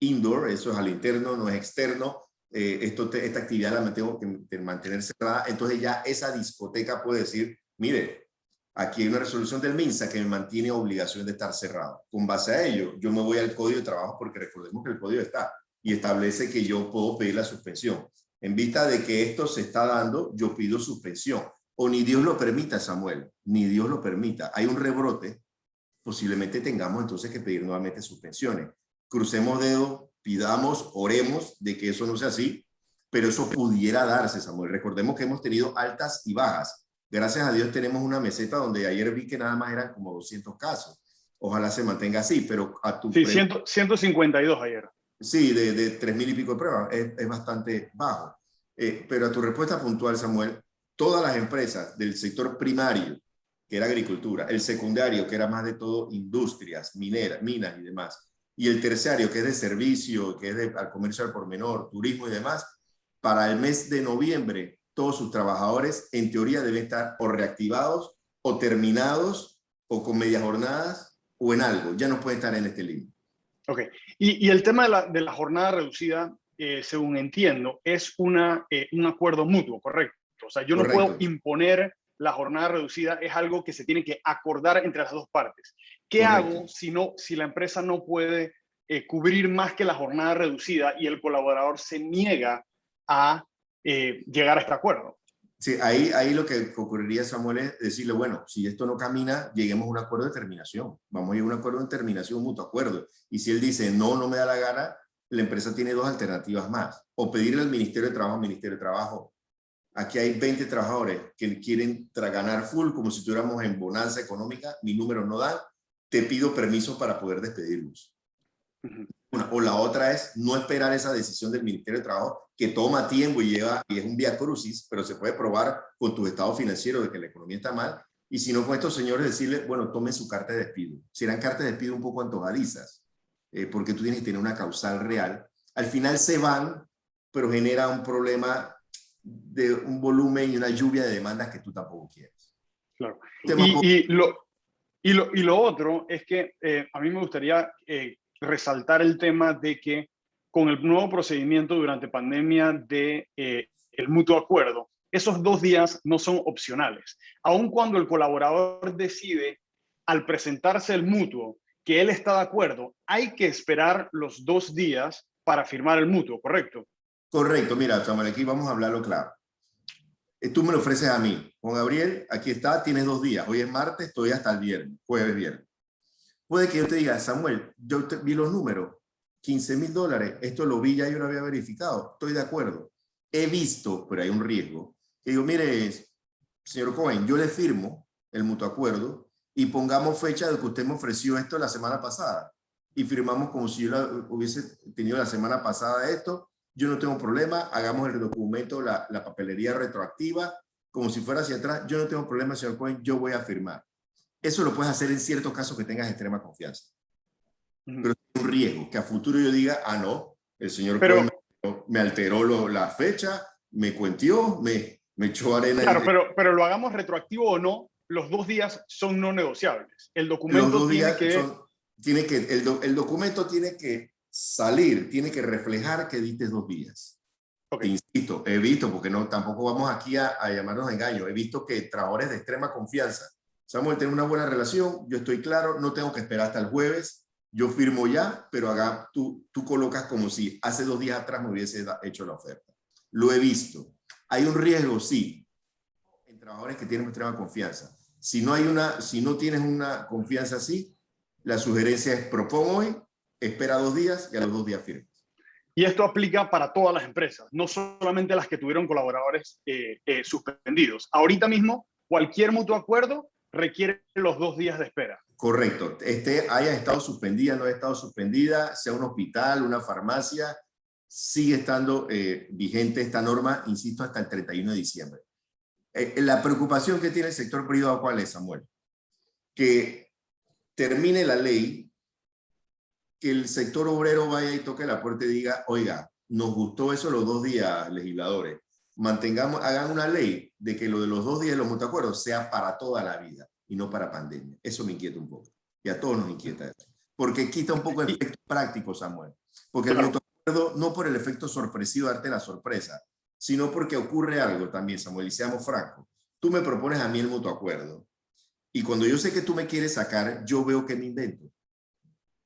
indoor, eso es al interno, no es externo, esta actividad la tengo que mantener cerrada, entonces ya esa discoteca puede decir, mire, aquí hay una resolución del MINSA que me mantiene obligación de estar cerrado. Con base a ello, yo me voy al Código de Trabajo porque recordemos que el Código está y establece que yo puedo pedir la suspensión. En vista de que esto se está dando, yo pido suspensión. O ni Dios lo permita, Samuel, ni Dios lo permita. Hay un rebrote, posiblemente tengamos entonces que pedir nuevamente suspensiones. Crucemos dedos, pidamos, oremos de que eso no sea así, pero eso pudiera darse, Samuel. Recordemos que hemos tenido altas y bajas. Gracias a Dios tenemos una meseta donde ayer vi que nada más eran como 200 casos. Ojalá se mantenga así, pero a tu... Sí, 152 ayer. Sí, de 3.000 y pico de pruebas, es bastante bajo. Pero a tu respuesta puntual, Samuel, todas las empresas del sector primario, que era agricultura, el secundario, que era más de todo industrias, minas y demás, y el terciario, que es de servicio, que es al comercio al por menor, turismo y demás, para el mes de noviembre, todos sus trabajadores, en teoría, deben estar o reactivados, o terminados, o con medias jornadas, o en algo. Ya no pueden estar en este límite. Ok. Y el tema de la jornada reducida, según entiendo, es un acuerdo mutuo, ¿correcto? O sea, yo no puedo imponer la jornada reducida, es algo que se tiene que acordar entre las dos partes. ¿Qué hago si la empresa no puede cubrir más que la jornada reducida y el colaborador se niega a llegar a este acuerdo? Sí, ahí lo que ocurriría, Samuel, es decirle, bueno, si esto no camina, lleguemos a un acuerdo de terminación. Vamos a ir a un acuerdo de terminación, un mutuo acuerdo. Y si él dice, no me da la gana, la empresa tiene dos alternativas más. O pedirle al Ministerio de Trabajo, aquí hay 20 trabajadores que quieren ganar full, como si estuviéramos en bonanza económica, mi número no da, te pido permiso para poder despedirlos. O la otra es no esperar esa decisión del Ministerio de Trabajo, que toma tiempo y es un vía crucis, pero se puede probar con tu estado financiero de que la economía está mal, y si no con estos señores decirle, bueno, tomen su carta de despido. Serán cartas de despido un poco antojadizas, porque tú tienes que tener una causal real. Al final se van, pero genera un problema de un volumen y una lluvia de demandas que tú tampoco quieres. Claro. Y lo otro es que a mí me gustaría resaltar el tema de que con el nuevo procedimiento durante pandemia de el mutuo acuerdo, esos 2 días no son opcionales. Aun cuando el colaborador decide al presentarse el mutuo que él está de acuerdo, hay que esperar los 2 días para firmar el mutuo, ¿correcto? Correcto, mira, Samuel, aquí vamos a hablarlo claro. Tú me lo ofreces a mí. Juan Gabriel, aquí está, tienes 2 días. Hoy es martes, estoy hasta el viernes, jueves, viernes. Puede que yo te diga, Samuel, yo vi los números, $15,000, esto lo vi ya, yo lo había verificado, estoy de acuerdo. He visto, pero hay un riesgo, que digo, mire, señor Cohen, yo le firmo el mutuo acuerdo y pongamos fecha de que usted me ofreció esto la semana pasada. Y firmamos como si yo hubiese tenido la semana pasada esto. Yo no tengo problema, hagamos el documento, la papelería retroactiva, como si fuera hacia atrás. Yo no tengo problema, señor Cohen, yo voy a firmar. Eso lo puedes hacer en ciertos casos que tengas extrema confianza. Pero es un riesgo, que a futuro yo diga, no, el señor Cohen me alteró la fecha, me cuenteó, me echó arena. Claro, pero lo hagamos retroactivo o no, los 2 días son no negociables. El documento el documento tiene que salir, tiene que reflejar que diste 2 días. Okay. Insisto, he visto, porque tampoco vamos aquí a llamarnos a engaño, he visto que trabajadores de extrema confianza, Samuel, tener una buena relación, yo estoy claro, no tengo que esperar hasta el jueves, yo firmo ya, pero tú colocas como si hace 2 días atrás me hubiese hecho la oferta. Lo he visto. ¿Hay un riesgo? Sí. En trabajadores que tienen extrema confianza. Si no tienes una confianza así, la sugerencia es propon hoy, espera 2 días y a los 2 días firmas. Y esto aplica para todas las empresas, no solamente las que tuvieron colaboradores suspendidos. Ahorita mismo, cualquier mutuo acuerdo requiere los 2 días de espera. Correcto. Haya estado suspendida, no haya estado suspendida, sea un hospital, una farmacia, sigue estando vigente esta norma, insisto, hasta el 31 de diciembre. La preocupación que tiene el sector privado, ¿cuál es, Samuel? Que termine la ley, que el sector obrero vaya y toque la puerta y diga, oiga, nos gustó eso los 2 días, legisladores. Hagan una ley de que lo de los 2 días de los mutuacuerdos sea para toda la vida y no para pandemia. Eso me inquieta un poco. Y a todos nos inquieta eso. Porque quita un poco el efecto práctico, Samuel. Porque el mutuacuerdo, no por el efecto sorpresivo de darte la sorpresa, sino porque ocurre algo también, Samuel, y seamos francos. Tú me propones a mí el mutuacuerdo, y cuando yo sé que tú me quieres sacar, yo veo que me invento.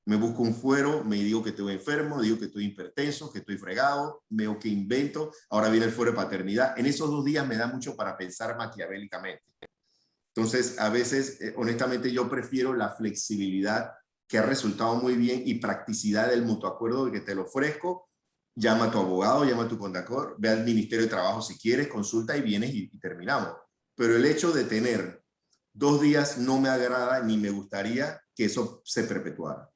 Me busco un fuero, me digo que estoy enfermo, digo que estoy hipertenso, que estoy fregado, veo que invento, ahora viene el fuero de paternidad. En esos 2 días me da mucho para pensar maquiavélicamente. Entonces, a veces, honestamente, yo prefiero la flexibilidad que ha resultado muy bien y practicidad del mutuo acuerdo de que te lo ofrezco, llama a tu abogado, llama a tu contador, ve al Ministerio de Trabajo si quieres, consulta y vienes y terminamos. Pero el hecho de tener 2 días no me agrada ni me gustaría que eso se perpetuara.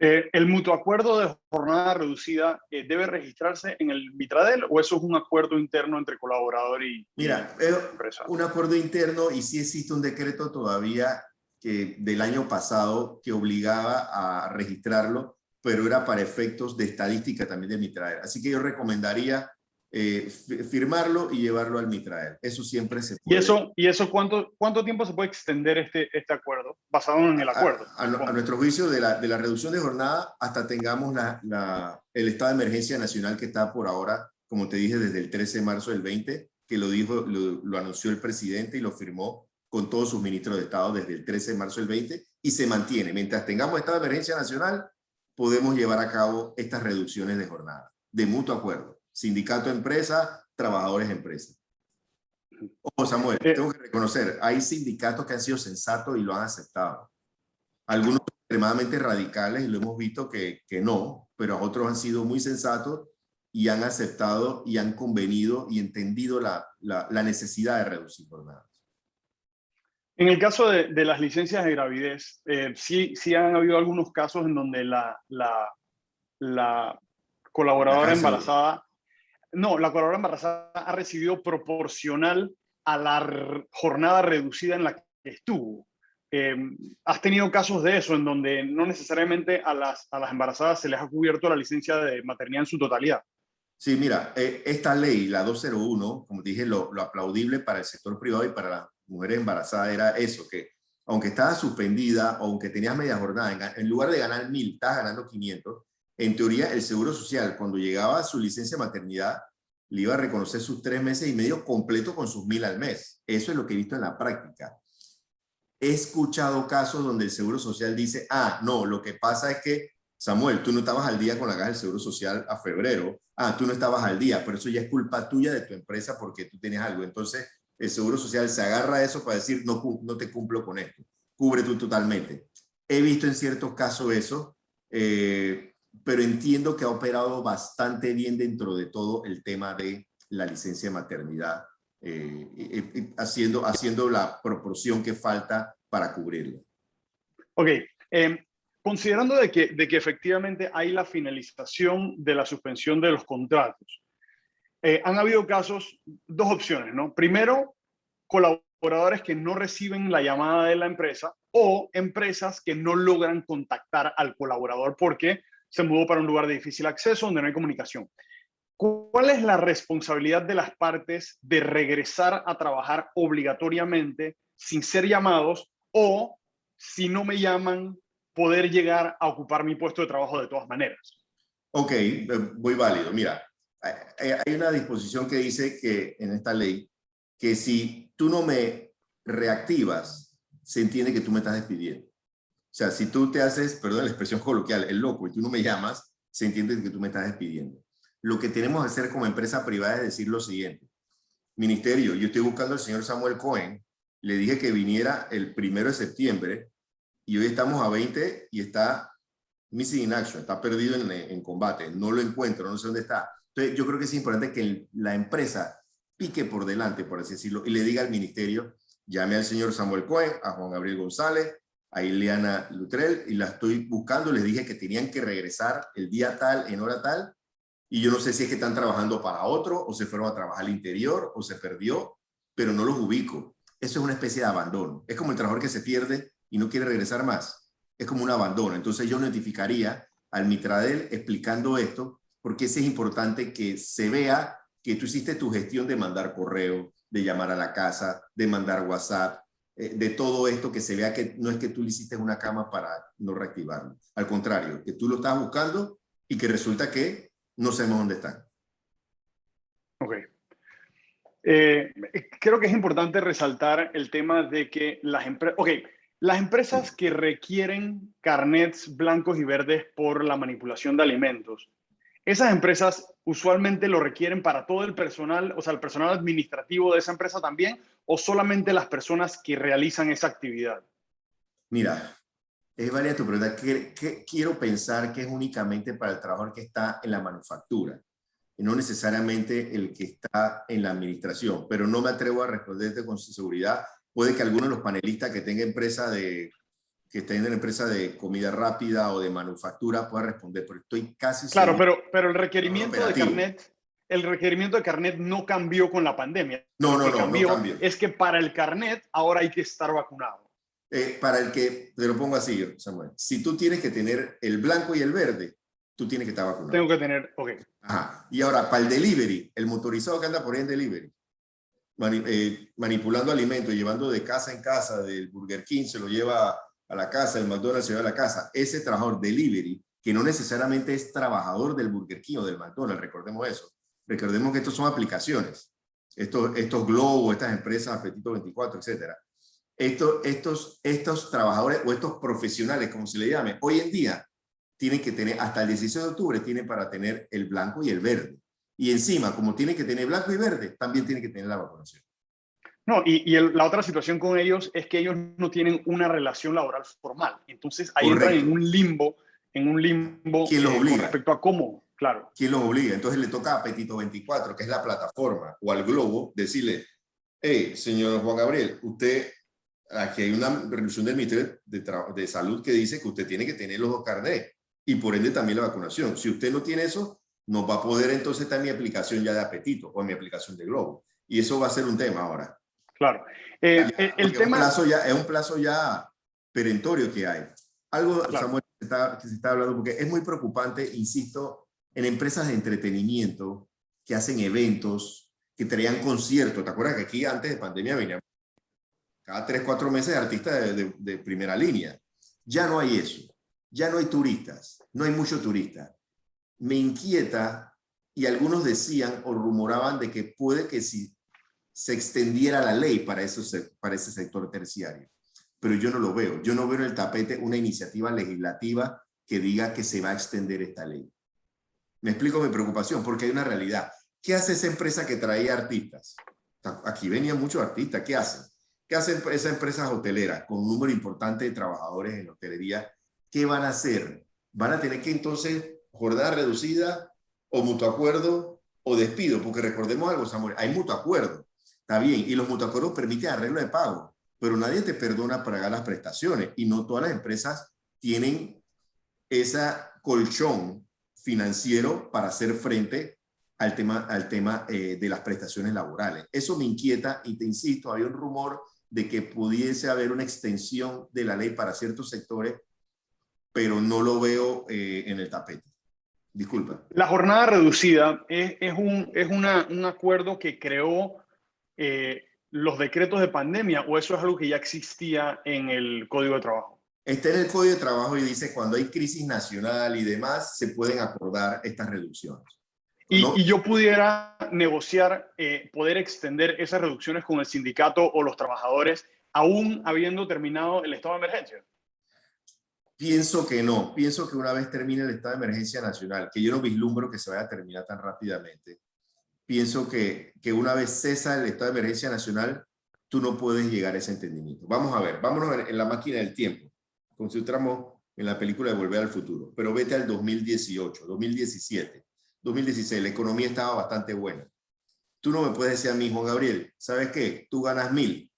¿El mutuo acuerdo de jornada reducida debe registrarse en el Mitradel o eso es un acuerdo interno entre colaborador y empresa? Un acuerdo interno, y sí existe un decreto todavía del año pasado que obligaba a registrarlo, pero era para efectos de estadística también del Mitradel. Así que yo recomendaría firmarlo y llevarlo al Mitradel. Eso siempre se puede. ¿Y eso cuánto tiempo se puede extender este acuerdo, basado en el acuerdo? A nuestro juicio, de la reducción de jornada hasta tengamos el estado de emergencia nacional que está por ahora, como te dije, desde el 13 de marzo del 20, que lo anunció el presidente y lo firmó con todos sus ministros de Estado desde el 13 de marzo del 20, y se mantiene. Mientras tengamos estado de emergencia nacional, podemos llevar a cabo estas reducciones de jornada, de mutuo acuerdo. Sindicato empresa, trabajadores empresa. Ojo, Samuel, tengo que reconocer, hay sindicatos que han sido sensatos y lo han aceptado. Algunos extremadamente radicales y lo hemos visto que no, pero otros han sido muy sensatos y han aceptado y han convenido y entendido la necesidad de reducir jornadas. En el caso de las licencias de gravidez, sí han habido algunos casos en donde la colaboradora embarazada, la colaboradora embarazada ha recibido proporcional a la jornada reducida en la que estuvo. ¿Has tenido casos de eso en donde no necesariamente a las embarazadas se les ha cubierto la licencia de maternidad en su totalidad? Sí, mira, esta ley, la 201, como dije, lo aplaudible para el sector privado y para las mujeres embarazadas era eso, que aunque estaba suspendida, o aunque tenías media jornada, en lugar de ganar 1.000, estabas ganando 500, en teoría el Seguro Social, cuando llegaba a su licencia de maternidad, le iba a reconocer sus 3 meses y medio completo con sus 1.000 al mes. Eso es lo que he visto en la práctica. He escuchado casos donde el Seguro Social dice, no, lo que pasa es que, Samuel, tú no estabas al día con la caja del Seguro Social a febrero. Tú no estabas al día, pero eso ya es culpa tuya de tu empresa porque tú tienes algo. Entonces, el Seguro Social se agarra a eso para decir, no te cumplo con esto. Cubre tú totalmente. He visto en ciertos casos eso, pero entiendo que ha operado bastante bien dentro de todo el tema de la licencia de maternidad, haciendo la proporción que falta para cubrirlo. Ok. Considerando de que efectivamente hay la finalización de la suspensión de los contratos, han habido casos, 2 opciones, ¿no? Primero, colaboradores que no reciben la llamada de la empresa o empresas que no logran contactar al colaborador porque se mudó para un lugar de difícil acceso donde no hay comunicación. ¿Cuál es la responsabilidad de las partes de regresar a trabajar obligatoriamente sin ser llamados, o si no me llaman, poder llegar a ocupar mi puesto de trabajo de todas maneras? Ok, muy válido. Mira, hay una disposición que dice que en esta ley que si tú no me reactivas, se entiende que tú me estás despidiendo. O sea, si tú te haces, perdón la expresión coloquial, el loco, y tú no me llamas, se entiende que tú me estás despidiendo. Lo que tenemos que hacer como empresa privada es decir lo siguiente: Ministerio, yo estoy buscando al señor Samuel Cohen, le dije que viniera el 1 de septiembre y hoy estamos a 20 y está missing in action, está perdido en combate, no lo encuentro, no sé dónde está. Entonces, yo creo que es importante que la empresa pique por delante, por así decirlo, y le diga al ministerio, llame al señor Samuel Cohen, a Juan Gabriel González, a Ileana Lutrell, y la estoy buscando, les dije que tenían que regresar el día tal, en hora tal, y yo no sé si es que están trabajando para otro, o se fueron a trabajar al interior, o se perdió, pero no los ubico. Eso es una especie de abandono. Es como el trabajador que se pierde y no quiere regresar más. Es como un abandono. Entonces yo notificaría al Mitradel explicando esto, porque es importante que se vea que tú hiciste tu gestión de mandar correo, de llamar a la casa, de mandar WhatsApp, de todo esto, que se vea que no es que tú le hiciste una cama para no reactivarlo. Al contrario, que tú lo estás buscando y que resulta que no sabemos dónde están. Ok. Creo que es importante resaltar el tema de que las empresas Sí. que requieren carnets blancos y verdes por la manipulación de alimentos, esas empresas usualmente lo requieren para todo el personal, o sea, el personal administrativo de esa empresa también, o solamente las personas que realizan esa actividad. Mira, es válida tu pregunta. Quiero pensar que es únicamente para el trabajador que está en la manufactura, y no necesariamente el que está en la administración, pero no me atrevo a responderte con seguridad. Puede que alguno de los panelistas que tenga que estén en la empresa de comida rápida o de manufactura pueda responder, pero estoy casi Claro, seguro. pero Operativo. el requerimiento de carnet no cambió con la pandemia. No, Lo no, que no, no cambió cambio. es que para el carnet ahora hay que estar vacunado. Para el que, te lo pongo así, Samuel, si tú tienes que tener el blanco y el verde, tú tienes que estar vacunado. Tengo que tener, ok. Ajá. Y ahora, para el delivery, el motorizado que anda por ahí en delivery, manipulando alimentos, llevando de casa en casa, del Burger King se lo lleva a la casa, el McDonald's se lleva a la casa, ese trabajador delivery, que no necesariamente es trabajador del Burger King o del McDonald's, recordemos eso. Recordemos que estos son aplicaciones, estos Globo, estas empresas, Apetito 24, etcétera. Estos trabajadores o estos profesionales, como se le llame, hoy en día tienen que tener, hasta el 16 de octubre, tienen para tener el blanco y el verde. Y encima, como tienen que tener blanco y verde, también tienen que tener la vacunación. No, la otra situación con ellos es que ellos no tienen una relación laboral formal. Entonces ahí Correcto. entran en un limbo ¿Quién los obliga? con respecto a cómo, claro. ¿Quién los obliga? Entonces le toca a Apetito 24, que es la plataforma, o al Globo, decirle, hey, señor Juan Gabriel, usted, aquí hay una resolución del Ministerio de Salud que dice que usted tiene que tener los 2 carnets y por ende también la vacunación. Si usted no tiene eso, no va a poder entonces estar en mi aplicación ya de Apetito o en mi aplicación de Globo. Y eso va a ser un tema ahora. Claro. El tema... Es un plazo ya perentorio que hay. Algo, claro, Samuel, que se está hablando, porque es muy preocupante, insisto, en empresas de entretenimiento que hacen eventos, que traían conciertos. ¿Te acuerdas que aquí antes de pandemia venían cada 3, 4 meses artistas de primera línea? Ya no hay eso. Ya no hay turistas. No hay muchos turistas. Me inquieta, y algunos decían o rumoraban de que puede que si se extendiera la ley para ese sector terciario. Pero yo no lo veo. Yo no veo en el tapete una iniciativa legislativa que diga que se va a extender esta ley. Me explico mi preocupación, porque hay una realidad. ¿Qué hace esa empresa que traía artistas? Aquí venían muchos artistas. ¿Qué hacen? ¿Qué hacen esas empresas hoteleras con un número importante de trabajadores en hotelería? ¿Qué van a hacer? ¿Van a tener que entonces jornada reducida o mutuo acuerdo o despido? Porque recordemos algo, Samuel, hay mutuo acuerdo. Está bien, y los mutuacuerdos permiten arreglo de pago, pero nadie te perdona pagar las prestaciones y no todas las empresas tienen ese colchón financiero para hacer frente al tema de las prestaciones laborales. Eso me inquieta y te insisto, había un rumor de que pudiese haber una extensión de la ley para ciertos sectores, pero no lo veo en el tapete. Disculpa. La jornada reducida es un acuerdo que creó los decretos de pandemia, o eso es algo que ya existía en el Código de Trabajo. Está en el Código de Trabajo y dice cuando hay crisis nacional y demás se pueden acordar estas reducciones. Y yo pudiera negociar, poder extender esas reducciones con el sindicato o los trabajadores, aún habiendo terminado el estado de emergencia. Pienso que no. Pienso que una vez termine el estado de emergencia nacional, que yo no vislumbro que se vaya a terminar tan rápidamente, pienso que una vez cesa el estado de emergencia nacional, tú no puedes llegar a ese entendimiento. Vámonos a ver en la máquina del tiempo. Concentramos en la película de Volver al Futuro, pero vete al 2018, 2017, 2016, la economía estaba bastante buena. Tú no me puedes decir a mí, Juan Gabriel, ¿sabes qué? Tú ganas 1.000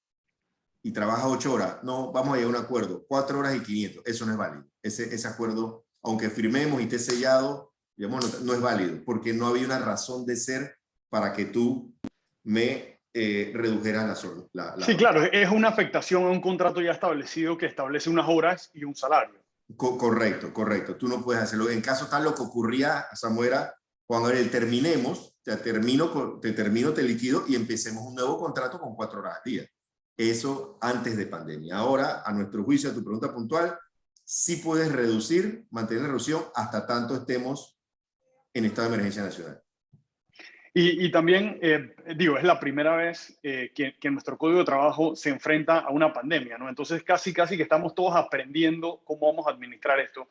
y trabajas 8 horas. No, vamos a llegar a un acuerdo, 4 horas y 500. Eso no es válido. Ese acuerdo, aunque firmemos y esté sellado, digamos, no es válido, porque no había una razón de ser para que tú me redujeras la Sí, claro, es una afectación a un contrato ya establecido que establece unas horas y un salario. Correcto, correcto. Tú no puedes hacerlo. En caso tal, lo que ocurría, Samuel, era, Juan Gabriel, terminemos, te termino, te liquido y empecemos un nuevo contrato con 4 horas al día. Eso antes de pandemia. Ahora, a nuestro juicio, a tu pregunta puntual, sí puedes reducir, mantener la reducción hasta tanto estemos en estado de emergencia nacional. Y también, digo, es la primera vez que nuestro código de trabajo se enfrenta a una pandemia, ¿no? Entonces, casi que estamos todos aprendiendo cómo vamos a administrar esto.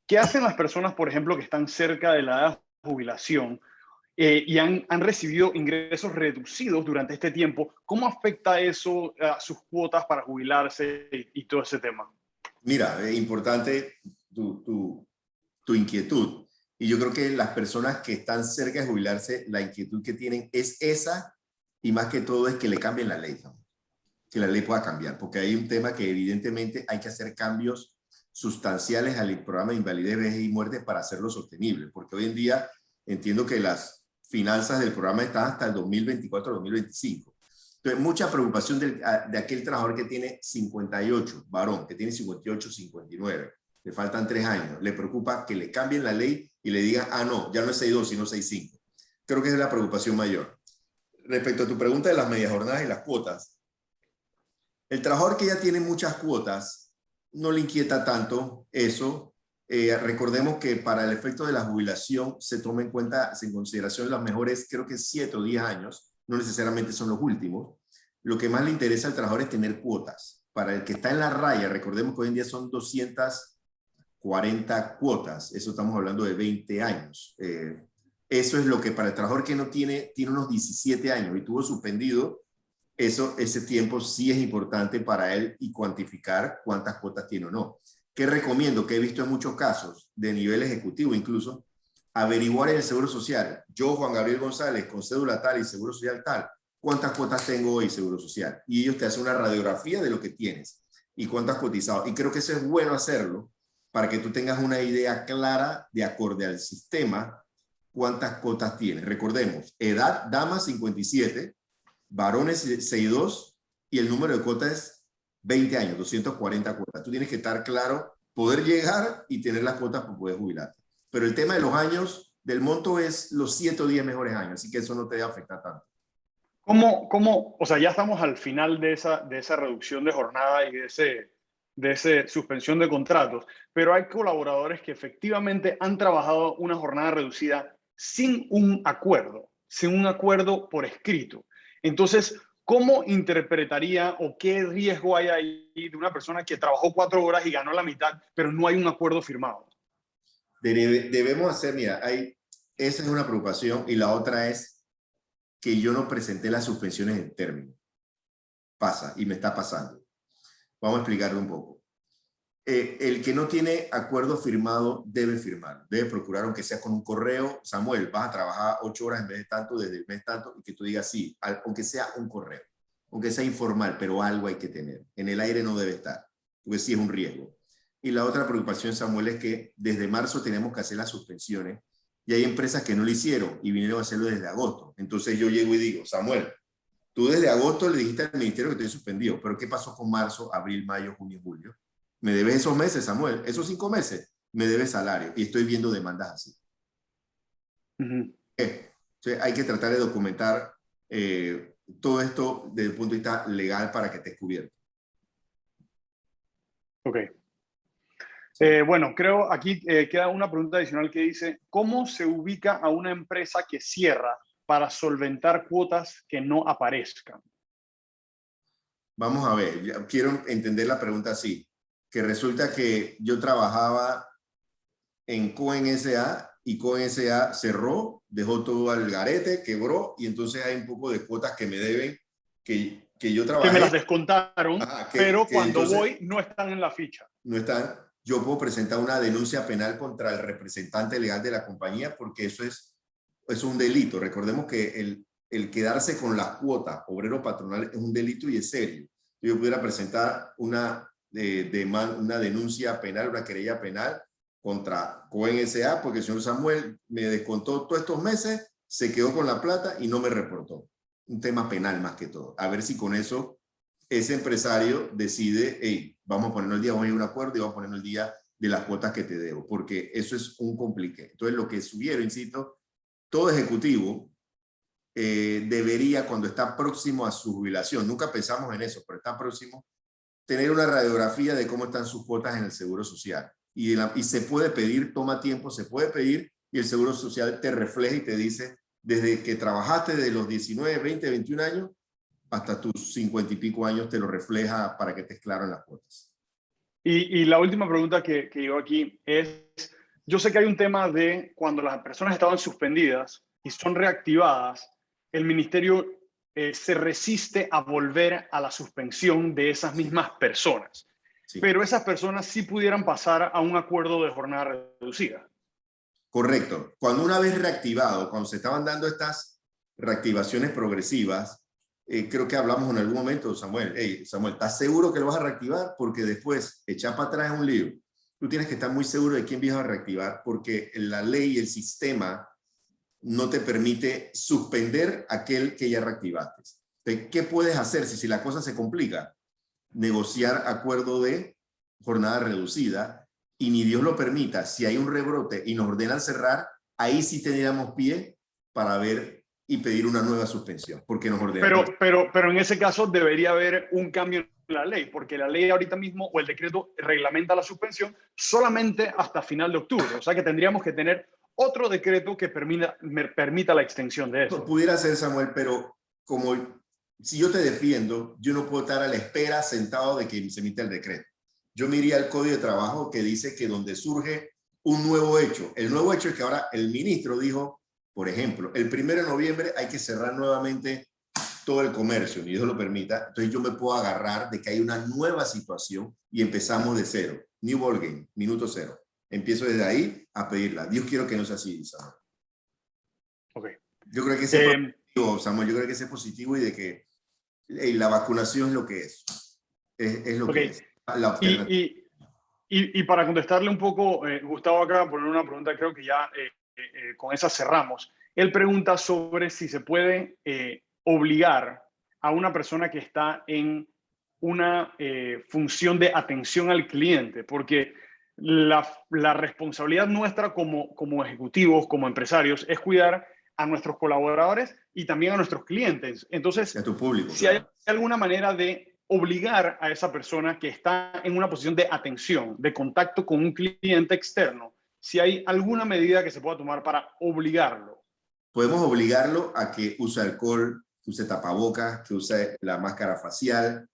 ¿Qué hacen las personas, por ejemplo, que están cerca de la edad de jubilación y han recibido ingresos reducidos durante este tiempo? ¿Cómo afecta eso a sus cuotas para jubilarse y todo ese tema? Mira, es importante tu inquietud. Y yo creo que las personas que están cerca de jubilarse, la inquietud que tienen es esa, y más que todo es que le cambien la ley, ¿no? Que la ley pueda cambiar, porque hay un tema que evidentemente hay que hacer cambios sustanciales al programa de invalidez, vejez y muerte para hacerlo sostenible, porque hoy en día entiendo que las finanzas del programa están hasta el 2024-2025. Entonces, mucha preocupación de aquel trabajador que tiene 58, varón, que tiene 58, 59, le faltan 3 años, le preocupa que le cambien la ley y le digan, ah, no, ya no es 6.2, sino 6.5. Creo que esa es la preocupación mayor. Respecto a tu pregunta de las medias jornadas y las cuotas, el trabajador que ya tiene muchas cuotas no le inquieta tanto eso. Recordemos que para el efecto de la jubilación se toma en cuenta, en consideración las mejores, creo que 7 o 10 años, no necesariamente son los últimos. Lo que más le interesa al trabajador es tener cuotas. Para el que está en la raya, recordemos que hoy en día son 240 cuotas, eso estamos hablando de 20 años. Eso es lo que para el trabajador que no tiene unos 17 años y tuvo suspendido, ese tiempo sí es importante para él y cuantificar cuántas cuotas tiene o no. ¿Qué recomiendo? Que he visto en muchos casos, de nivel ejecutivo incluso, averiguar en el Seguro Social. Yo, Juan Gabriel González, con cédula tal y Seguro Social tal, ¿cuántas cuotas tengo hoy Seguro Social? Y ellos te hacen una radiografía de lo que tienes y cuántas has cotizado. Y creo que eso es bueno hacerlo para que tú tengas una idea clara de acorde al sistema cuántas cuotas tienes. Recordemos, edad, dama 57, varones 62 y el número de cuotas es 20 años, 240 cuotas. Tú tienes que estar claro, poder llegar y tener las cuotas para poder jubilarte. Pero el tema de los años, del monto es los 7 o 10 mejores años, así que eso no te afecta tanto. O sea, ya estamos al final de esa reducción de jornada y de esa suspensión de contratos, pero hay colaboradores que efectivamente han trabajado una jornada reducida sin un acuerdo por escrito. Entonces, ¿cómo interpretaría o qué riesgo hay ahí de una persona que trabajó 4 horas y ganó la mitad, pero no hay un acuerdo firmado? Debemos hacer, mira, esa es una preocupación y la otra es que yo no presenté las suspensiones en término. Pasa y me está pasando. Vamos a explicarlo un poco. El que no tiene acuerdo firmado debe firmar, debe procurar, aunque sea con un correo. Samuel, vas a trabajar 8 horas en vez de tanto, desde el mes tanto, y que tú digas sí, aunque sea un correo, aunque sea informal, pero algo hay que tener. En el aire no debe estar, porque sí es un riesgo. Y la otra preocupación, Samuel, es que desde marzo tenemos que hacer las suspensiones y hay empresas que no lo hicieron y vinieron a hacerlo desde agosto. Entonces yo llego y digo, Samuel, tú desde agosto le dijiste al ministerio que te he suspendido, pero ¿qué pasó con marzo, abril, mayo, junio, julio? Me debes esos meses, Samuel, esos 5 meses, me debes salario y estoy viendo demandas así. Entonces hay que tratar de documentar todo esto desde el punto de vista legal para que estés cubierto. Ok. Bueno, creo aquí queda una pregunta adicional que dice, ¿cómo se ubica a una empresa que cierra para solventar cuotas que no aparezcan? Vamos a ver, quiero entender la pregunta así, que resulta que yo trabajaba en Cohen S.A. y Cohen S.A. cerró, dejó todo al garete, quebró, y entonces hay un poco de cuotas que me deben, que yo trabajé. Que me las descontaron, Ajá, pero que cuando entonces voy no están en la ficha. no están. yo puedo presentar una denuncia penal contra el representante legal de la compañía porque eso es un delito. Recordemos que el quedarse con las cuotas obrero-patronal es un delito y es serio. Yo pudiera presentar una denuncia penal, una querella penal contra Cohen S.A. porque el señor Samuel me descontó todos estos meses, se quedó con la plata y no me reportó. Un tema penal más que todo. A ver si con eso ese empresario decide, hey, vamos a ponernos el día, vamos a ir a un acuerdo y vamos a ponernos el día de las cuotas que te debo, porque eso es un complique. Entonces, lo que sugiero, insisto, todo ejecutivo debería, cuando está próximo a su jubilación, nunca pensamos en eso, pero está próximo, tener una radiografía de cómo están sus cuotas en el Seguro Social. Y se puede pedir, toma tiempo, se puede pedir, y el Seguro Social te refleja y te dice, desde que trabajaste de los 19, 20, 21 años, hasta tus 50 y pico años te lo refleja para que estés claro en las cuotas. Y la última pregunta que llegó aquí es, yo sé que hay un tema de cuando las personas estaban suspendidas y son reactivadas, el ministerio se resiste a volver a la suspensión de esas mismas personas. Sí. Pero esas personas sí pudieran pasar a un acuerdo de jornada reducida. Correcto. Cuando una vez reactivado, cuando se estaban dando estas reactivaciones progresivas, creo que hablamos en algún momento, Samuel, hey, Samuel, ¿estás seguro que lo vas a reactivar? Porque después, echar para atrás es un lío. Tú tienes que estar muy seguro de quién vas a reactivar, porque la ley y el sistema no te permite suspender aquel que ya reactivaste. Entonces, ¿qué puedes hacer si la cosa se complica? Negociar acuerdo de jornada reducida, y ni Dios lo permita, si hay un rebrote y nos ordenan cerrar, ahí sí tendríamos pie para ver y pedir una nueva suspensión, porque nos ordenan. Pero en ese caso debería haber un cambio en la ley, porque la ley ahorita mismo o el decreto reglamenta la suspensión solamente hasta final de octubre. O sea que tendríamos que tener otro decreto que permita la extensión de eso. Pudiera ser, Samuel, pero como si yo te defiendo, yo no puedo estar a la espera sentado de que se emita el decreto. Yo me iría al Código de Trabajo que dice que donde surge un nuevo hecho, el nuevo hecho es que ahora el ministro dijo, por ejemplo, el 1 de noviembre hay que cerrar nuevamente todo el comercio, ni Dios lo permita, entonces yo me puedo agarrar de que hay una nueva situación y empezamos de cero. New ball game, minuto cero. Empiezo desde ahí a pedirla. Dios quiero que no sea así, Samuel. Okay. Yo creo que ese es positivo, Samuel, yo creo que ese es positivo y de que la vacunación es lo que es. Es lo que es. La alternativa. Y para contestarle un poco, Gustavo acaba de poner una pregunta, creo que ya con esa cerramos. Él pregunta sobre si se puede obligar a una persona que está en una función de atención al cliente, porque la responsabilidad nuestra como ejecutivos, como empresarios, es cuidar a nuestros colaboradores y también a nuestros clientes. Entonces, a tu público, si hay alguna manera de obligar a esa persona que está en una posición de atención, de contacto con un cliente externo, si hay alguna medida que se pueda tomar para obligarlo. Podemos obligarlo a que use alcohol, que use tapabocas, que use la máscara facial,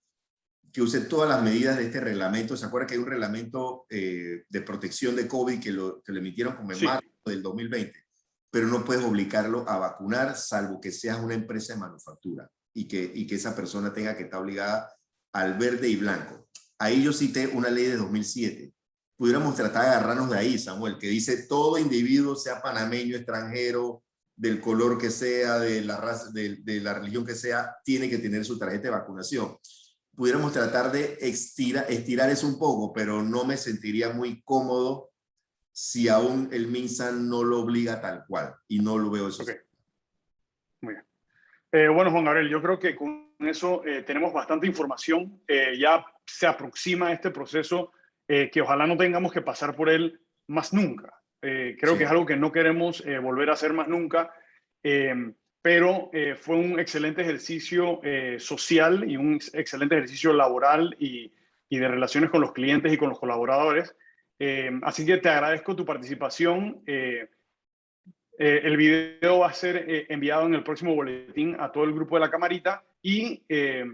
que use todas las medidas de este reglamento. ¿Se acuerda que hay un reglamento de protección de COVID que lo emitieron como en marzo del 2020? Pero no puedes obligarlo a vacunar, salvo que seas una empresa de manufactura y que esa persona tenga que estar obligada al verde y blanco. Ahí yo cité una ley de 2007. Pudiéramos tratar de agarrarnos de ahí, Samuel, que dice todo individuo, sea panameño, extranjero, del color que sea, de la raza, de la religión que sea, tiene que tener su tarjeta de vacunación. Pudiéramos tratar de estirar eso un poco, pero no me sentiría muy cómodo si aún el MINSA no lo obliga tal cual, y no lo veo eso. Okay. Muy bien. Bueno, Juan Gabriel, yo creo que con eso tenemos bastante información. Ya se aproxima este proceso que ojalá no tengamos que pasar por él más nunca. Creo que es algo que no queremos volver a hacer más nunca, pero fue un excelente ejercicio social y un excelente ejercicio laboral y de relaciones con los clientes y con los colaboradores. Así que te agradezco tu participación. El video va a ser enviado en el próximo boletín a todo el grupo de la camarita y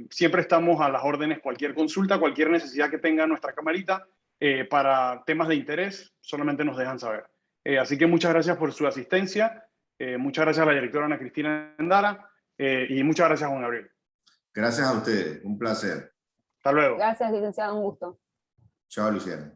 siempre estamos a las órdenes. Cualquier consulta, cualquier necesidad que tenga nuestra camarita para temas de interés, solamente nos dejan saber. Así que muchas gracias por su asistencia. Muchas gracias a la directora Ana Cristina Endara y muchas gracias, Juan Gabriel. Gracias a ustedes, un placer. Hasta luego. Gracias, licenciado, un gusto. Chao, Luciano.